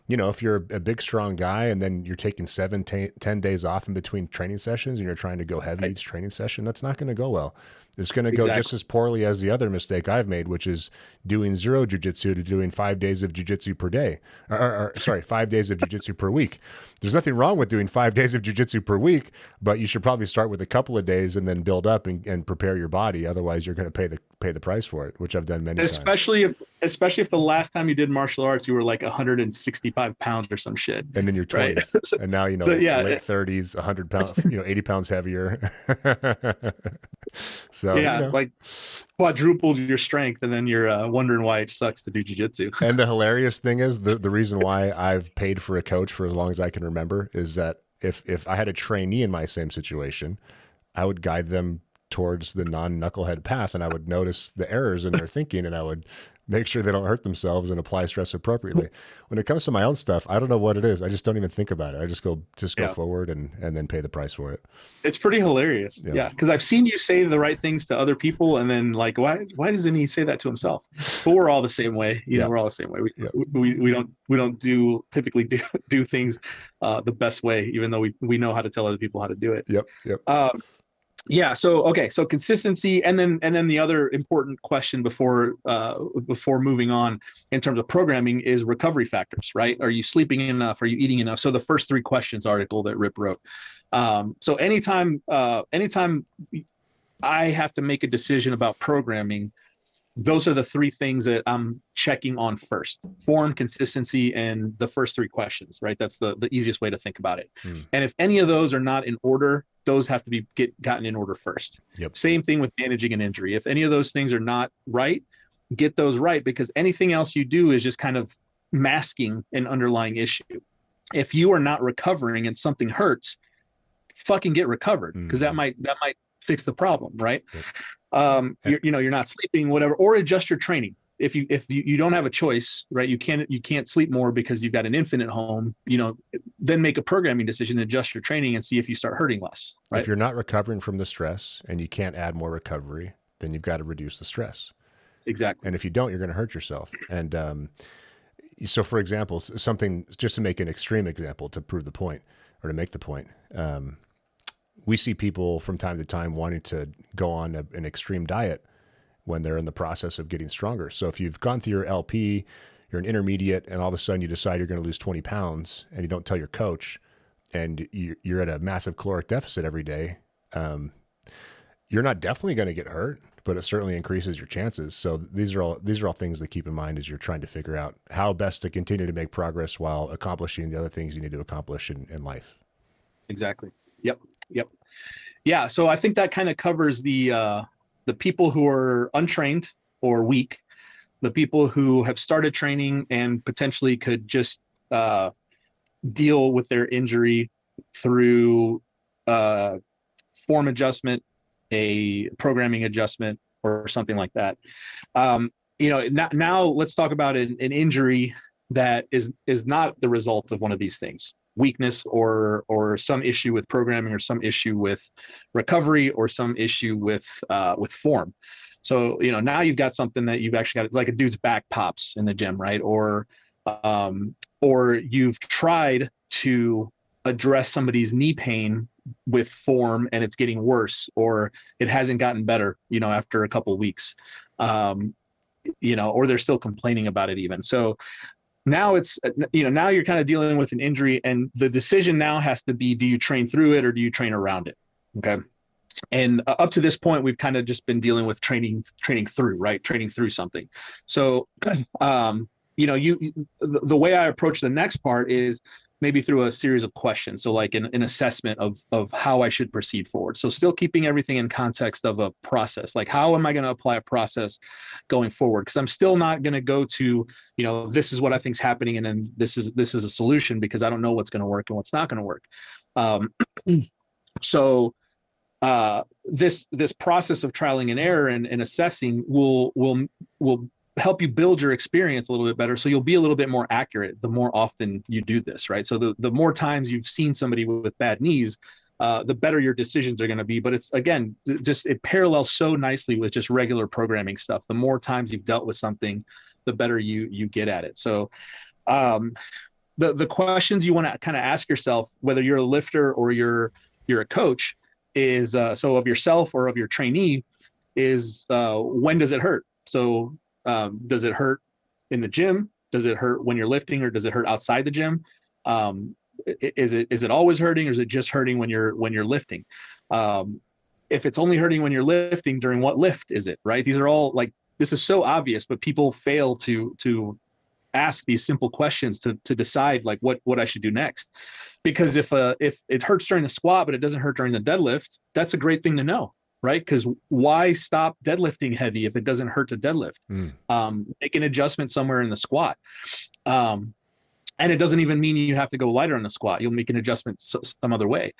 A: you're a big, strong guy and then you're taking 10 days off in between training sessions and you're trying to go heavy each training session, that's not going to go well. It's going to go just as poorly as the other mistake I've made, which is doing 0 jujitsu to doing 5 days of jujitsu per day, or 5 days of jujitsu per week. There's nothing wrong with doing 5 days of jujitsu per week, but you should probably start with a couple of days and then build up and prepare your body. Otherwise, you're going to pay the price for it, which I've done many times.
B: Especially if the last time you did martial arts, you were like 165 pounds or some shit.
A: And then you're 20, right? And now, late 30s, 100 pounds, 80 pounds heavier. So,
B: like quadrupled your strength, and then you're wondering why it sucks to do jiu-jitsu.
A: And the hilarious thing is the reason why I've paid for a coach for as long as I can remember is that if I had a trainee in my same situation, I would guide them towards the non-knucklehead path, and I would notice the errors in their thinking, and I would make sure they don't hurt themselves and apply stress appropriately. When it comes to my own stuff, I don't know what it is. I just don't even think about it. I just go forward and then pay the price for it.
B: It's pretty hilarious. Yeah. Because I've seen you say the right things to other people, and then like, why doesn't he say that to himself? But we're all the same way. We're all the same way. We don't typically do things the best way, even though we know how to tell other people how to do it.
A: Yep.
B: So consistency, and then the other important question before moving on in terms of programming is recovery factors, right? Are you sleeping enough? Are you eating enough? So the first 3 questions article that Rip wrote. So anytime I have to make a decision about programming, those are the 3 things that I'm checking on first: form, consistency, and the first 3 questions, right? That's the easiest way to think about it. And if any of those are not in order, those have to be gotten in order first. Same thing with managing an injury. If any of those things are not right, get those right, because anything else you do is just kind of masking an underlying issue. If you are not recovering and something hurts, fucking get recovered, because that might fix the problem, right? You're not sleeping, whatever, or adjust your training. If you don't have a choice, right? You can't sleep more because you've got an infant at home, then make a programming decision, adjust your training, and see if you start hurting less, right?
A: If you're not recovering from the stress and you can't add more recovery, then you've got to reduce the stress.
B: Exactly.
A: And if you don't, you're going to hurt yourself. And so, for example, something, just to make an extreme example to prove the point or to make the point, we see people from time to time wanting to go on an extreme diet when they're in the process of getting stronger. So if you've gone through your LP, you're an intermediate, and all of a sudden you decide you're going to lose 20 pounds and you don't tell your coach, and you're at a massive caloric deficit every day, you're not definitely going to get hurt, but it certainly increases your chances. So these are all things to keep in mind as you're trying to figure out how best to continue to make progress while accomplishing the other things you need to accomplish in life.
B: Exactly. Yep. Yeah. So I think that kind of covers the people who are untrained or weak, the people who have started training and potentially could just deal with their injury through form adjustment, a programming adjustment, or something like that. Now let's talk about an injury that is not the result of one of these things: weakness or some issue with programming, or some issue with recovery, or some issue with form. So, now you've got something that you've actually got. It's like a dude's back pops in the gym, right? Or you've tried to address somebody's knee pain with form and it's getting worse, or it hasn't gotten better, after a couple of weeks, or they're still complaining about it even. So now it's, now you're kind of dealing with an injury, and the decision now has to be, do you train through it or do you train around it? Okay. And up to this point, we've kind of just been dealing with training through, right? Training through something. So, the way I approach the next part is maybe through a series of questions. So like an assessment of how I should proceed forward. So still keeping everything in context of a process. Like, how am I going to apply a process going forward? Because I'm still not going to go to, this is what I think is happening, and then this is a solution, because I don't know what's going to work and what's not going to work. Um, so this process of trialing and error and assessing will help you build your experience a little bit better, so you'll be a little bit more accurate the more often you do this, right? So the more times you've seen somebody with bad knees, the better your decisions are going to be. But it's, again, just it parallels so nicely with just regular programming stuff. The more times you've dealt with something, the better you get at it. So the questions you want to kind of ask yourself, whether you're a lifter or you're a coach, is so of yourself or of your trainee, is when does it hurt? So does it hurt in the gym? Does it hurt when you're lifting, or does it hurt outside the gym? Is it always hurting, or is it just hurting when you're lifting? If it's only hurting when you're lifting, during what lift is it, right? These are all, like, this is so obvious, but people fail to ask these simple questions to decide like what I should do next. Because if it hurts during the squat but it doesn't hurt during the deadlift, that's a great thing to know, right? Because why stop deadlifting heavy if it doesn't hurt to deadlift? Make an adjustment somewhere in the squat. And it doesn't even mean you have to go lighter on the squat. You'll make an adjustment some other way.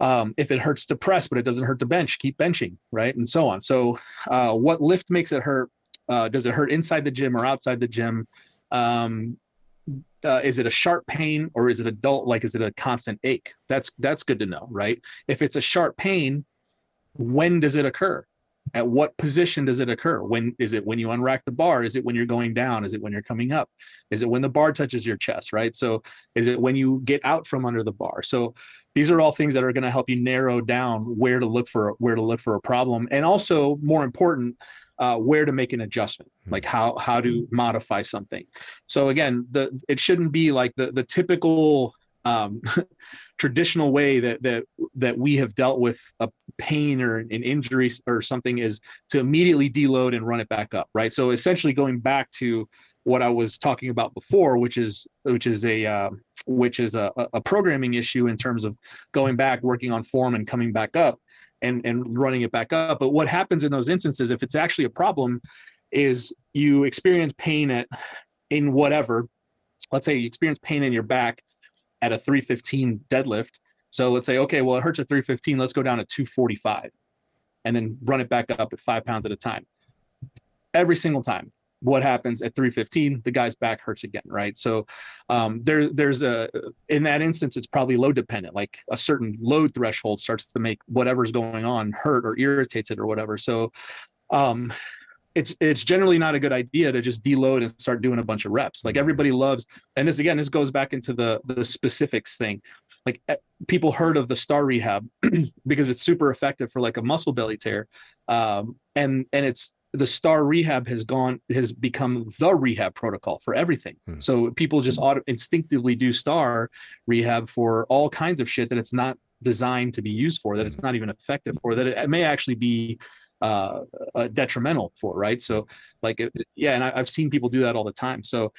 B: If it hurts to press but it doesn't hurt to bench, keep benching, right? And so on. So what lift makes it hurt? Does it hurt inside the gym or outside the gym? Is it a sharp pain, or is it adult? Like, is it a constant ache? That's good to know, right? If it's a sharp pain, when does it occur? At what position does it occur? When is it? When you unrack the bar? Is it when you're going down? Is it when you're coming up? Is it when the bar touches your chest, right? So is it when you get out from under the bar? So these are all things that are going to help you narrow down where to look for a problem, and also, more important, where to make an adjustment, like how to modify something. So again, it shouldn't be like the typical traditional way that we have dealt with a pain or an injury or something, is to immediately deload and run it back up, right? So essentially going back to what I was talking about before, which is a programming issue in terms of going back, working on form, and coming back up and running it back up. But what happens in those instances, if it's actually a problem, is you experience pain in whatever. Let's say you experience pain in your back at a 315 deadlift. So let's say, okay, well, it hurts at 315. Let's go down to 245 and then run it back up at 5 pounds at a time. Every single time. What happens at 315? The guy's back hurts again, right? So there's in that instance, it's probably load dependent. Like, a certain load threshold starts to make whatever's going on hurt or irritates it or whatever. So it's generally not a good idea to just deload and start doing a bunch of reps. Like, everybody loves, and this goes back into the specifics thing. Like, people heard of the STAR rehab because it's super effective for like a muscle belly tear, and it's, the STAR rehab has become the rehab protocol for everything. So people just instinctively do STAR rehab for all kinds of shit that it's not designed to be used for, that it's not even effective for, that it may actually be detrimental for, right? So like, and I've seen people do that all the time. So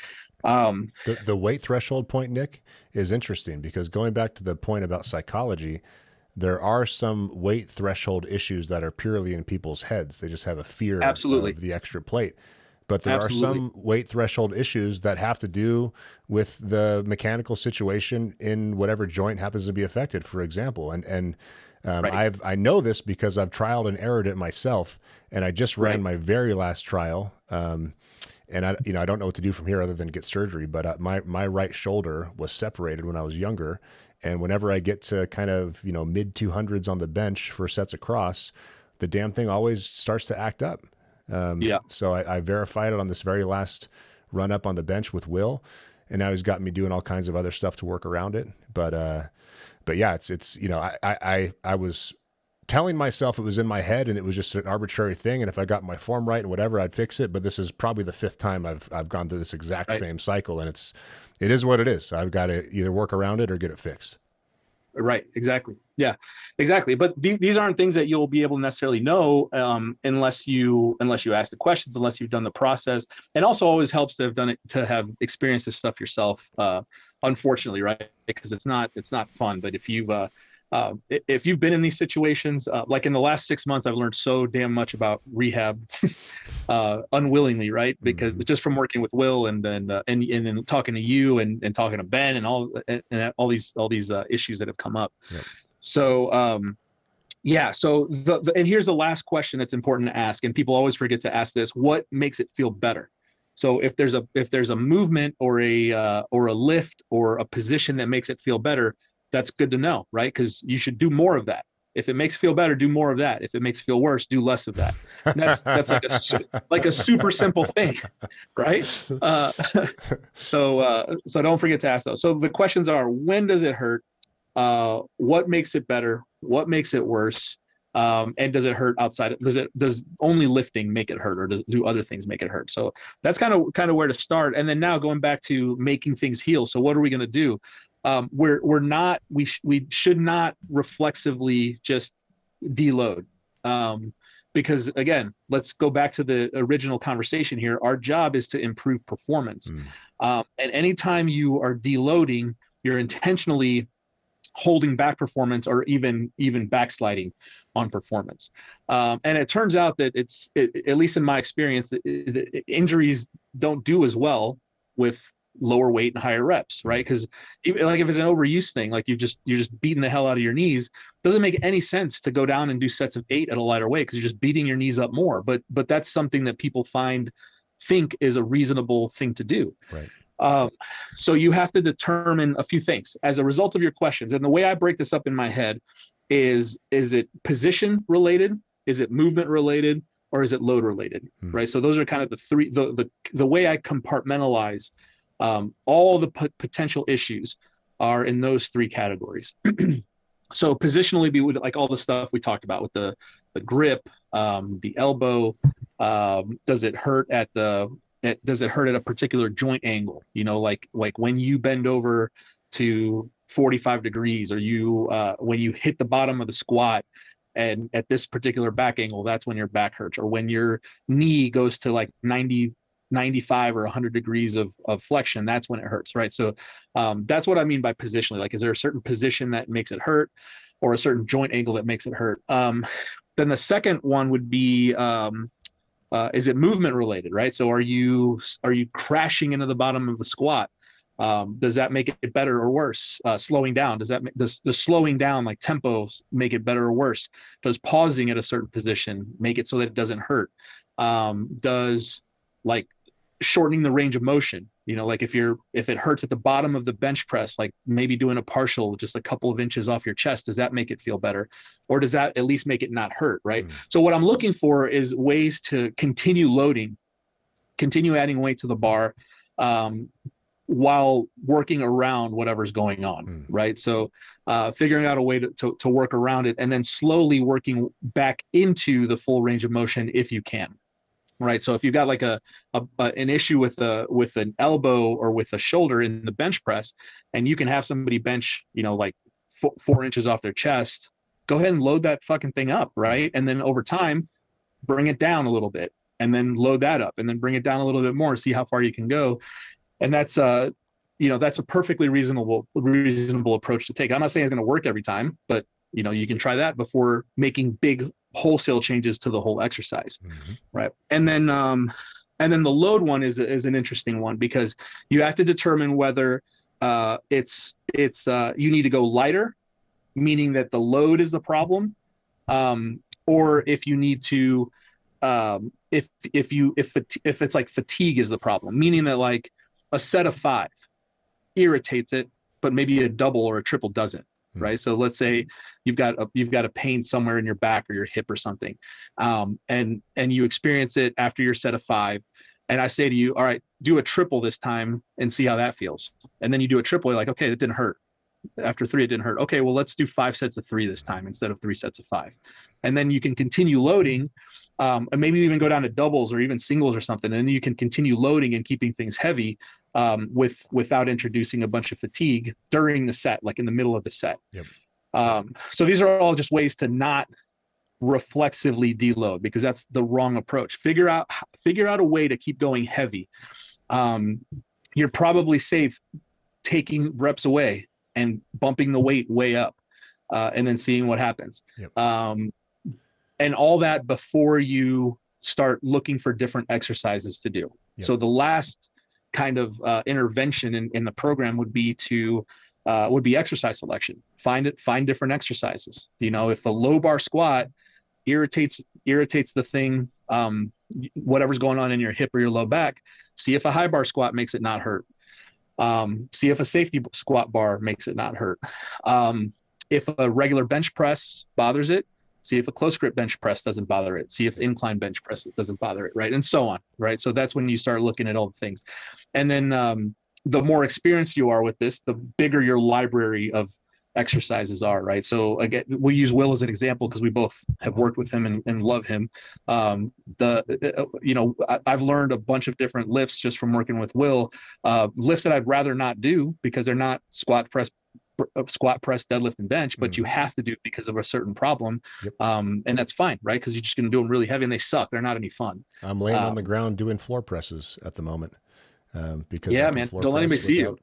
A: the weight threshold point, Nick, is interesting, because going back to the point about psychology, there are some weight threshold issues that are purely in people's heads. They just have a fear of the extra plate. But there are some weight threshold issues that have to do with the mechanical situation in whatever joint happens to be affected, for example. Right. I know this because I've trialed and errored it myself, and I just ran my very last trial. And I don't know what to do from here other than get surgery. But my right shoulder was separated when I was younger. And whenever I get to kind of, mid 200s on the bench for sets across, the damn thing always starts to act up. So I verified it on this very last run up on the bench with Will, and now he's got me doing all kinds of other stuff to work around it. But yeah, it's I was telling myself it was in my head and it was just an arbitrary thing, and if I got my form right and whatever, I'd fix it. But this is probably the 5th time I've gone through this exact same cycle, and it is what it is. I've got to either work around it or get it fixed.
B: Right. Exactly. Yeah, exactly. But these aren't things that you'll be able to necessarily know unless you ask the questions, unless you've done the process. And also always helps to have done it, to have experienced this stuff yourself unfortunately, right? Because it's not fun. But if you've been in these situations, like in the last 6 months, I've learned so damn much about rehab, unwillingly, right? Because just from working with Will and then talking to you and talking to Ben and all these issues that have come up.
A: Yep.
B: So yeah. So and here's the last question that's important to ask, and people always forget to ask this: what makes it feel better? So if there's a movement or a lift or a position that makes it feel better, that's good to know, right? Because you should do more of that. If it makes you feel better, do more of that. If it makes you feel worse, do less of that. And that's like a super simple thing, right? So don't forget to ask those. So the questions are: when does it hurt? What makes it better? What makes it worse? And does it hurt outside? Does only lifting make it hurt, or do other things make it hurt? So that's kind of where to start. And then now going back to making things heal. So what are we going to do? We should not reflexively just deload. Because again, let's go back to the original conversation here. Our job is to improve performance. And anytime you are deloading, you're intentionally holding back performance or even backsliding on performance. And it turns out that at least in my experience, the injuries don't do as well with lower weight and higher reps, right? Because like if it's an overuse thing, like you're just beating the hell out of your knees, it doesn't make any sense to go down and do sets of 8 at a lighter weight because you're just beating your knees up more. But that's something that people think is a reasonable thing to do.
A: Right.
B: So you have to determine a few things as a result of your questions. And the way I break this up in my head is it position related? Is it movement related? Or is it load related? Right. So those are kind of the three, the way I compartmentalize all the potential issues are in those three categories. So positionally be like all the stuff we talked about with the grip, the elbow. Does it hurt at a particular joint angle? Like when you bend over to 45 degrees, or when you hit the bottom of the squat and at this particular back angle, that's when your back hurts. Or when your knee goes to like 90, 95 or 100 degrees of flexion, that's when it hurts, right? So that's what I mean by positionally. Like, is there a certain position that makes it hurt, or a certain joint angle that makes it hurt? Then the second one would be, is it movement related, right? So are you crashing into the bottom of the squat? Does that make it better or worse? Slowing down, does the slowing down, like tempo, make it better or worse? Does pausing at a certain position make it so that it doesn't hurt? Does like shortening the range of motion, like if it hurts at the bottom of the bench press, like maybe doing a partial just a couple of inches off your chest, does that make it feel better? Or does that at least make it not hurt, right? So what I'm looking for is ways to continue loading, continue adding weight to the bar, while working around whatever's going on, right? So figuring out a way to work around it, and then slowly working back into the full range of motion if you can. Right. So if you've got like an issue with an elbow or with a shoulder in the bench press, and you can have somebody bench, like 4 inches off their chest, go ahead and load that fucking thing up. Right. And then over time, bring it down a little bit, and then load that up, and then bring it down a little bit more, see how far you can go. And that's a perfectly reasonable approach to take. I'm not saying it's going to work every time, but you can try that before making big wholesale changes to the whole exercise. Right. And then the load one is an interesting one, because you have to determine whether it's you need to go lighter, meaning that the load is the problem, or if you need to if it's like fatigue is the problem, meaning that like a set of 5 irritates it, but maybe a double or a triple doesn't. Right. So let's say you've got a pain somewhere in your back or your hip or something, and you experience it after your set of 5, and I say to you, all right, do a triple this time and see how that feels. And then you do a triple, you're like, okay, that didn't hurt. After 3, it didn't hurt. Okay, well, let's do 5 sets of 3 this time instead of 3 sets of 5. And then you can continue loading, and maybe even go down to doubles or even singles or something. And then you can continue loading and keeping things heavy, without introducing a bunch of fatigue during the set, like in the middle of the set. Yep. So these are all just ways to not reflexively deload, because that's the wrong approach. Figure out a way to keep going heavy. You're probably safe taking reps away and bumping the weight way up, and then seeing what happens.
A: Yep.
B: And all that before you start looking for different exercises to do.
A: Yep.
B: So the last kind of intervention in the program would be exercise selection. Find different exercises. If the low bar squat irritates the thing, whatever's going on in your hip or your low back, see if a high bar squat makes it not hurt. See if a safety squat bar makes it not hurt. If a regular bench press bothers it, see if a close grip bench press doesn't bother it. See if incline bench press doesn't bother it, right? And so on, right? So that's when you start looking at all the things. And then the more experienced you are with this, the bigger your library of exercises are, right? So again, we use Will as an example because we both have worked with him and love him. I've learned a bunch of different lifts just from working with Will, lifts that I'd rather not do because they're not squat, press, deadlift, and bench, but you have to do it because of a certain problem.
A: Yep.
B: And that's fine, right? Because you're just going to do them really heavy and they suck. They're not any fun.
A: I'm laying on the ground doing floor presses at the moment. Because
B: man, don't let anybody see you.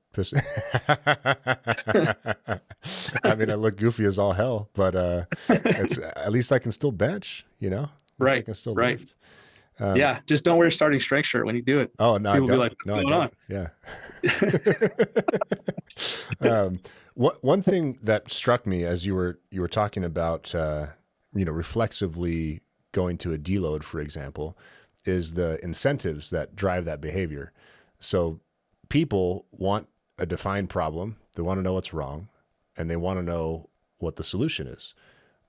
A: I mean, I look goofy as all hell, but it's at least I can still bench,
B: Right.
A: I can still
B: lift.
A: Yeah,
B: just don't wear a starting strength shirt when you do it.
A: Oh no,
B: people
A: I don't.
B: On?
A: Yeah. One thing that struck me as you were talking about, reflexively going to a deload, for example, is the incentives that drive that behavior. So people want a defined problem. They want to know what's wrong, and they want to know what the solution is.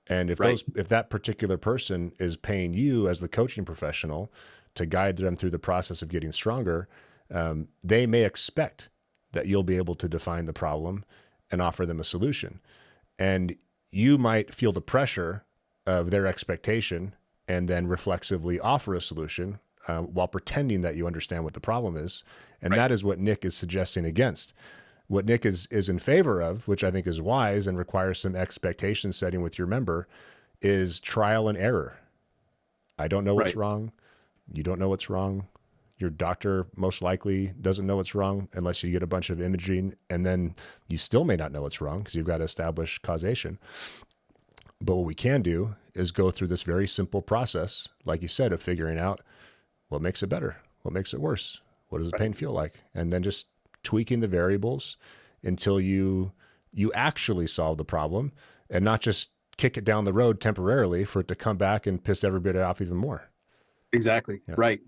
A: And if that particular person is paying you as the coaching professional to guide them through the process of getting stronger, they may expect that you'll be able to define the problem and offer them a solution. And you might feel the pressure of their expectation and then reflexively offer a solution while pretending that you understand what the problem is. And that is what Nick is suggesting against. What Nick is in favor of, which I think is wise and requires some expectation setting with your member, is trial and error. I don't know what's wrong. You don't know what's wrong. Your doctor most likely doesn't know what's wrong unless you get a bunch of imaging, and then you still may not know what's wrong because you've got to establish causation. But what we can do is go through this very simple process, like you said, of figuring out what makes it better, what makes it worse, what does the pain feel like, and then just tweaking the variables until you actually solve the problem and not just kick it down the road temporarily for it to come back and piss everybody off even more.
B: Exactly. Yeah. Right.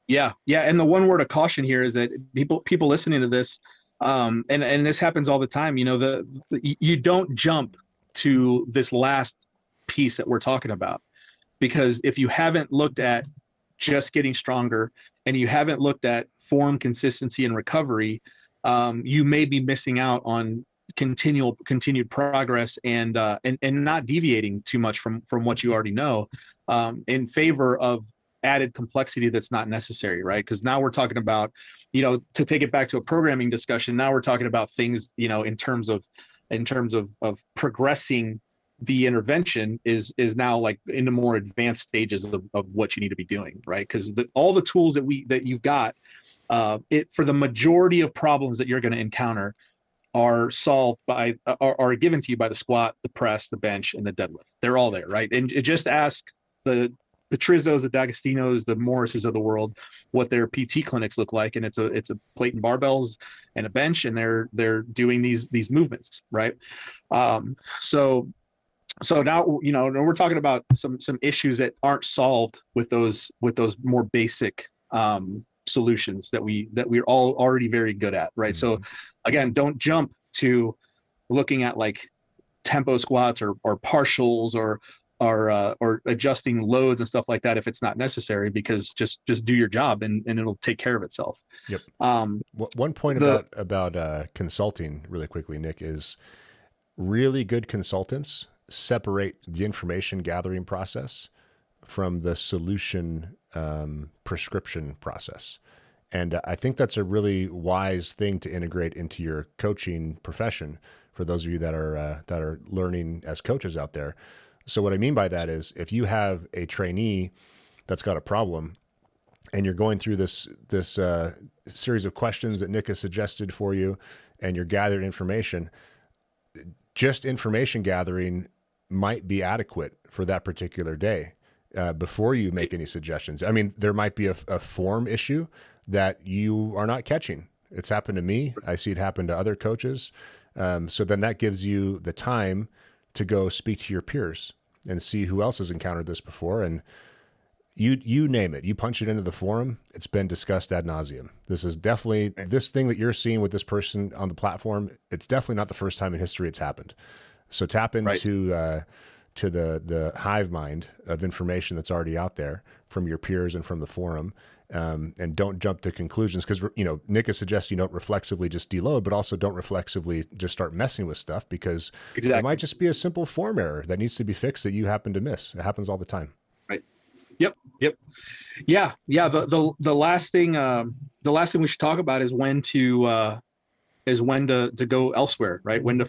B: Yeah. And the one word of caution here is that people listening to this, and this happens all the time, you don't jump to this last piece that we're talking about, because if you haven't looked at just getting stronger and you haven't looked at form, consistency, and recovery, you may be missing out on continued progress and not deviating too much from what you already know, in favor of added complexity that's not necessary, right? Because now we're talking about, to take it back to a programming discussion, now we're talking about things, in terms of progressing the intervention is now like in the more advanced stages of what you need to be doing, right? Because all the tools that you've got, for the majority of problems that you're going to encounter are solved are given to you by the squat, the press, the bench, and the deadlift. They're all there, right? And just ask the Petrizzos, the D'Agostino's, the Morrises of the world what their PT clinics look like, and it's a plate and barbells and a bench, and they're doing these movements, right? So now we're talking about some issues that aren't solved with those more basic solutions that we're all already very good at, right? Mm-hmm. So again, don't jump to looking at like tempo squats or partials or adjusting loads and stuff like that if it's not necessary, because just do your job and it'll take care of itself.
A: Yep. One point about consulting really quickly, Nick, is really good consultants separate the information gathering process from the solution prescription process. And I think that's a really wise thing to integrate into your coaching profession for those of you that are learning as coaches out there. So what I mean by that is, if you have a trainee that's got a problem and you're going through this series of questions that Nick has suggested for you, and you're gathering information, just information gathering might be adequate for that particular day before you make any suggestions. I mean, there might be a form issue that you are not catching. It's happened to me. I see it happen to other coaches. So then that gives you the time to go speak to your peers and see who else has encountered this before. And you name it, you punch it into the forum, it's been discussed ad nauseum. This is definitely, this thing that you're seeing with this person on the platform, it's definitely not the first time in history it's happened. So tap into to the hive mind of information that's already out there from your peers and from the forum, and don't jump to conclusions, because Nick has suggested you don't reflexively just deload, but also don't reflexively just start messing with stuff, because it might just be a simple form error that needs to be fixed that you happen to miss. It happens all the time.
B: Yep. Yeah. The last thing we should talk about is when to go elsewhere, right? When to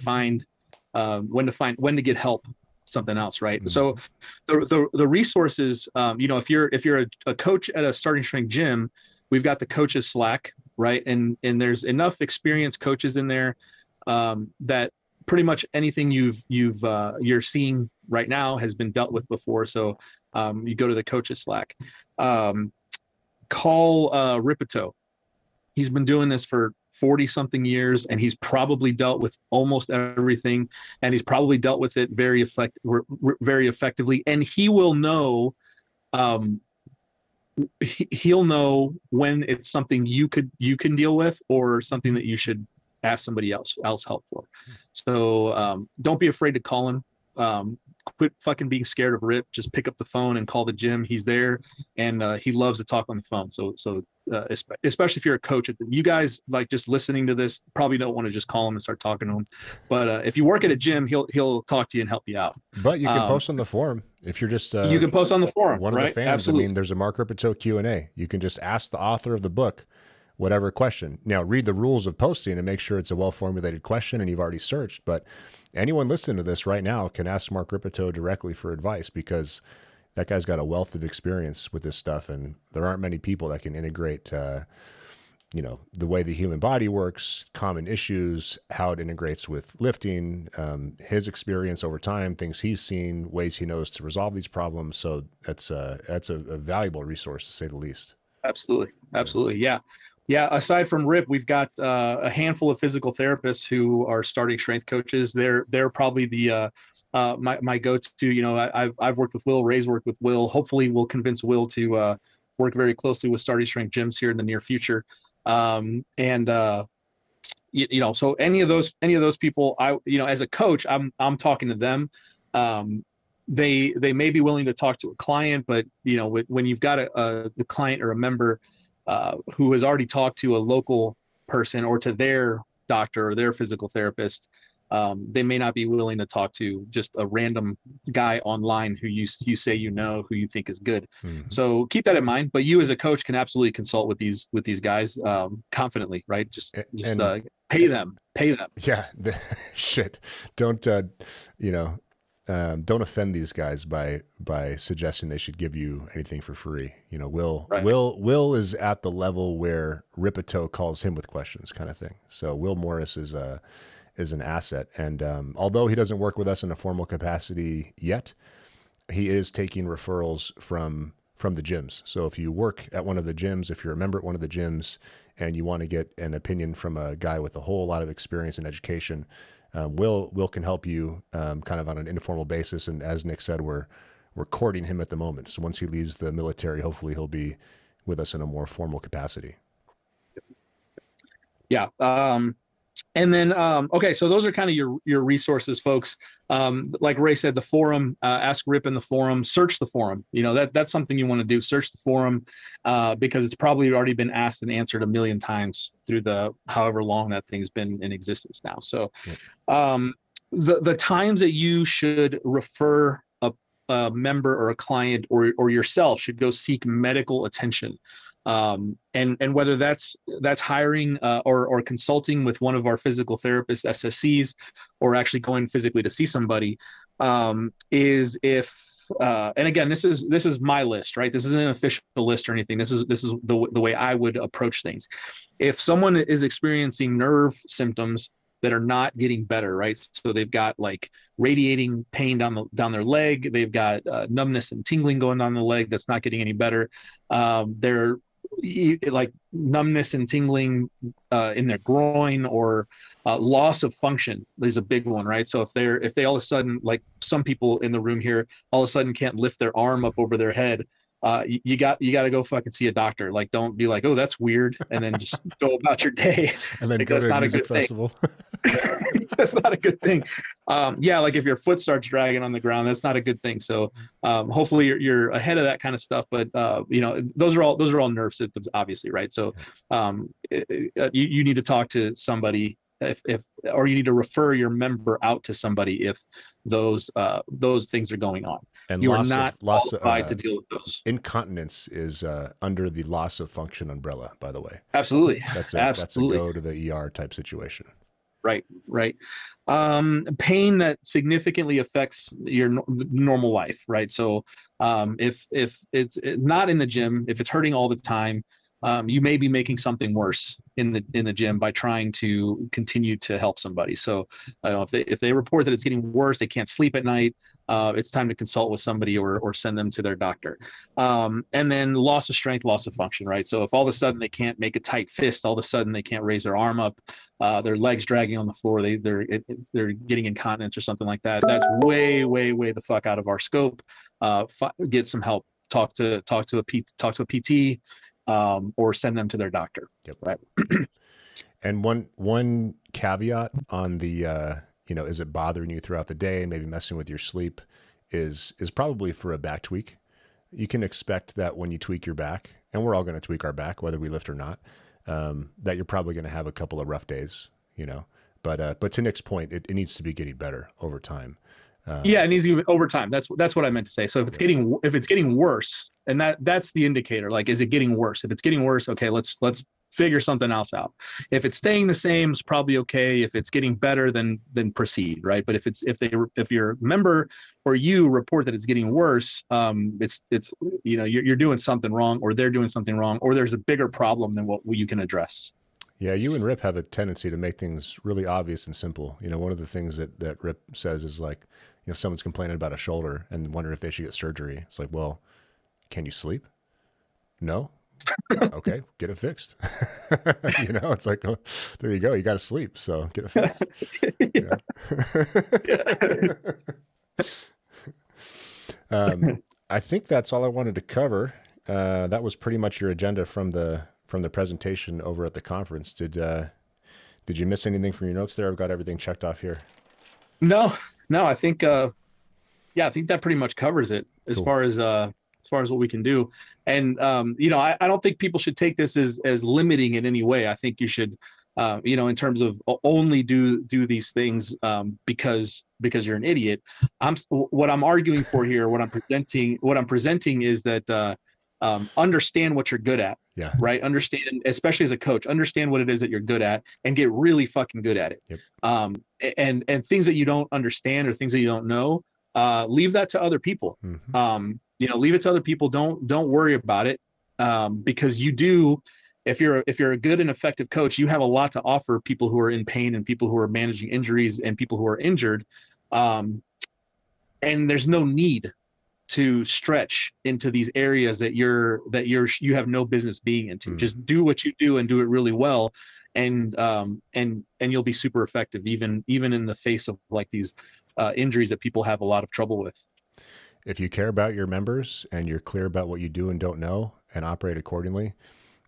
B: get help, something else, right? Mm-hmm. So the resources, if you're a coach at a starting strength gym, we've got the coaches Slack, right? And there's enough experienced coaches in there that pretty much anything you're seeing right now has been dealt with before. So you go to the coaches Slack. Call Ripito. He's been doing this for 40 something years, and he's probably dealt with almost everything, and he's probably dealt with it very effectively. And he will know, he'll know when it's something you can deal with, or something that you should ask somebody else help for. So don't be afraid to call him. Quit fucking being scared of Rip. Just pick up the phone and call the gym. He's there, and he loves to talk on the phone. So especially if you're a coach, you guys, like, just listening to this, probably don't want to just call him and start talking to him. But if you work at a gym, he'll talk to you and help you out.
A: But you can post on the forum if you're just
B: you can post on the forum.
A: One of the fans. Absolutely. I mean, there's a Mark Ripito Q&A. You can just ask the author of the book whatever question. Now, read the rules of posting and make sure it's a well-formulated question and you've already searched. But anyone listening to this right now can ask Mark Ripito directly for advice, because that guy's got a wealth of experience with this stuff, and there aren't many people that can integrate, the way the human body works, common issues, how it integrates with lifting, his experience over time, things he's seen, ways he knows to resolve these problems. So that's a valuable resource, to say the least.
B: Absolutely. Yeah. Aside from Rip, we've got a handful of physical therapists who are starting strength coaches. They're probably the my go-to. I've worked with Will. Ray's worked with Will. Hopefully, we'll convince Will to work very closely with starting strength gyms here in the near future. So any of those people, as a coach, I'm talking to them. They may be willing to talk to a client, but when you've got a client or a member who has already talked to a local person or to their doctor or their physical therapist, they may not be willing to talk to just a random guy online who you say who you think is good. Mm-hmm. So keep that in mind. But you as a coach can absolutely consult with these guys confidently, right? Just pay them.
A: Yeah, shit. Don't offend these guys by suggesting they should give you anything for free. Will is at the level where Ripito calls him with questions, kind of thing. So Will Morris is an asset, and although he doesn't work with us in a formal capacity yet, he is taking referrals from the gyms. So if you work at one of the gyms, if you're a member at one of the gyms, and you want to get an opinion from a guy with a whole lot of experience and education, Will can help you kind of on an informal basis. And as Nick said, we're courting him at the moment. So once he leaves the military, hopefully he'll be with us in a more formal capacity.
B: Yeah. And then, okay, so those are kind of your resources, folks. Like Ray said, the forum, ask Rip in the forum, search the forum. That's something you want to do. Search the forum because it's probably already been asked and answered a million times through the however long that thing's been in existence now. So the times that you should refer a member or a client or yourself should go seek medical attention. And whether that's hiring or consulting with one of our physical therapists, SSCs, or actually going physically to see somebody, is if and again, this is my list, right? This isn't an official list or anything. This is the way I would approach things. If someone is experiencing nerve symptoms that are not getting better, right? So they've got like radiating pain down their leg. They've got numbness and tingling going down the leg that's not getting any better. They're like numbness and tingling in their groin, or loss of function is a big one, right? So if they all of a sudden, like some people in the room here, all of a sudden can't lift their arm up over their head, you got to go fucking see a doctor. Like, don't be like, oh, that's weird, and then just go about your day.
A: And then
B: Like,
A: go
B: that's
A: to a
B: not a
A: music
B: good thing.
A: festival.
B: That's not a good thing. Yeah, like if your foot starts dragging on the ground, that's not a good thing. So hopefully you're ahead of that kind of stuff. But those are all nerve symptoms, obviously, right? So you need to talk to somebody, or you need to refer your member out to somebody if those things are going on.
A: And
B: you are not qualified to deal with those.
A: Incontinence is under the loss of function umbrella, by the way.
B: Absolutely.
A: That's a go to the ER type situation.
B: Right. Pain that significantly affects your normal life, right? So if it's not in the gym, if it's hurting all the time, you may be making something worse in the gym by trying to continue to help somebody. So if they report that it's getting worse, they can't sleep at night, it's time to consult with somebody or send them to their doctor. And then loss of strength, loss of function, right? So if all of a sudden they can't make a tight fist, all of a sudden they can't raise their arm up, their legs dragging on the floor, they're getting incontinence or something like that. That's way the fuck out of our scope. Get some help. Talk to a PT. Or send them to their doctor.
A: Yep.
B: Right.
A: And one caveat on the is it bothering you throughout the day, maybe messing with your sleep, is probably for a back tweak. You can expect that when you tweak your back, and we're all going to tweak our back whether we lift or not, that you're probably going to have a couple of rough days, but to Nick's point, it needs to be getting better over time.
B: It needs to be over time. That's what I meant to say. So if it's getting worse, and that's the indicator. Like, is it getting worse? If it's getting worse, okay, let's figure something else out. If it's staying the same, it's probably okay. If it's getting better, then proceed, right? But if your member or you report that it's getting worse, it's you're doing something wrong, or they're doing something wrong, or there's a bigger problem than what you can address.
A: Yeah, you and Rip have a tendency to make things really obvious and simple. One of the things that Rip says is like, if someone's complaining about a shoulder and wondering if they should get surgery, it's like, well, can you sleep? No? Okay, get it fixed. It's like, oh, there you go. You got to sleep, so get it fixed. I think that's all I wanted to cover. That was pretty much your agenda from the presentation over at the conference. Did you miss anything from your notes there? I've got everything checked off here.
B: No, I think I think that pretty much covers it as far as what we can do. And I don't think people should take this as limiting in any way. I think you should in terms of only do these things because you're an idiot. What I'm arguing for here, what I'm presenting is that understand what you're good at.
A: Yeah.
B: Right. Understand, especially as a coach, understand what it is that you're good at and get really fucking good at it.
A: Yep.
B: And things that you don't understand or things that you don't know, leave that to other people.
A: Mm-hmm.
B: Leave it to other people. Don't worry about it. Because you do, if you're a good and effective coach, you have a lot to offer people who are in pain and people who are managing injuries and people who are injured. And there's no need to stretch into these areas that you have no business being into. Mm. Just do what you do and do it really well, and you'll be super effective, even in the face of like these injuries that people have a lot of trouble with.
A: If you care about your members and you're clear about what you do and don't know and operate accordingly,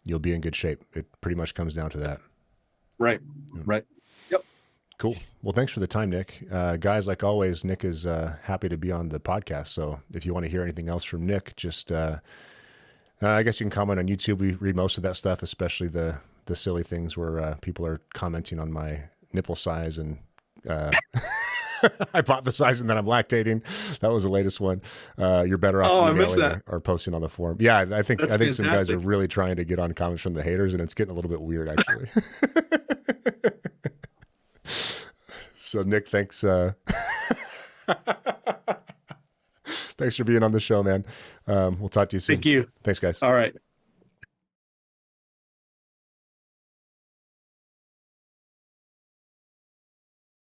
A: you'll be in good shape. It pretty much comes down to that.
B: Right. Right. Yep.
A: Cool. Well, thanks for the time, Nick. Guys, like always, Nick is happy to be on the podcast. So if you want to hear anything else from Nick, just I guess you can comment on YouTube. We read most of that stuff, especially the silly things where people are commenting on my nipple size and hypothesizing that I'm lactating. That was the latest one. You're better off emailing or posting on the forum. Yeah, I think
B: fantastic.
A: Some guys are really trying to get on comments from the haters, and it's getting a little bit weird, actually. So Nick, thanks. Thanks for being on the show, man. We'll talk to you soon.
B: Thank you.
A: Thanks, guys.
B: All right.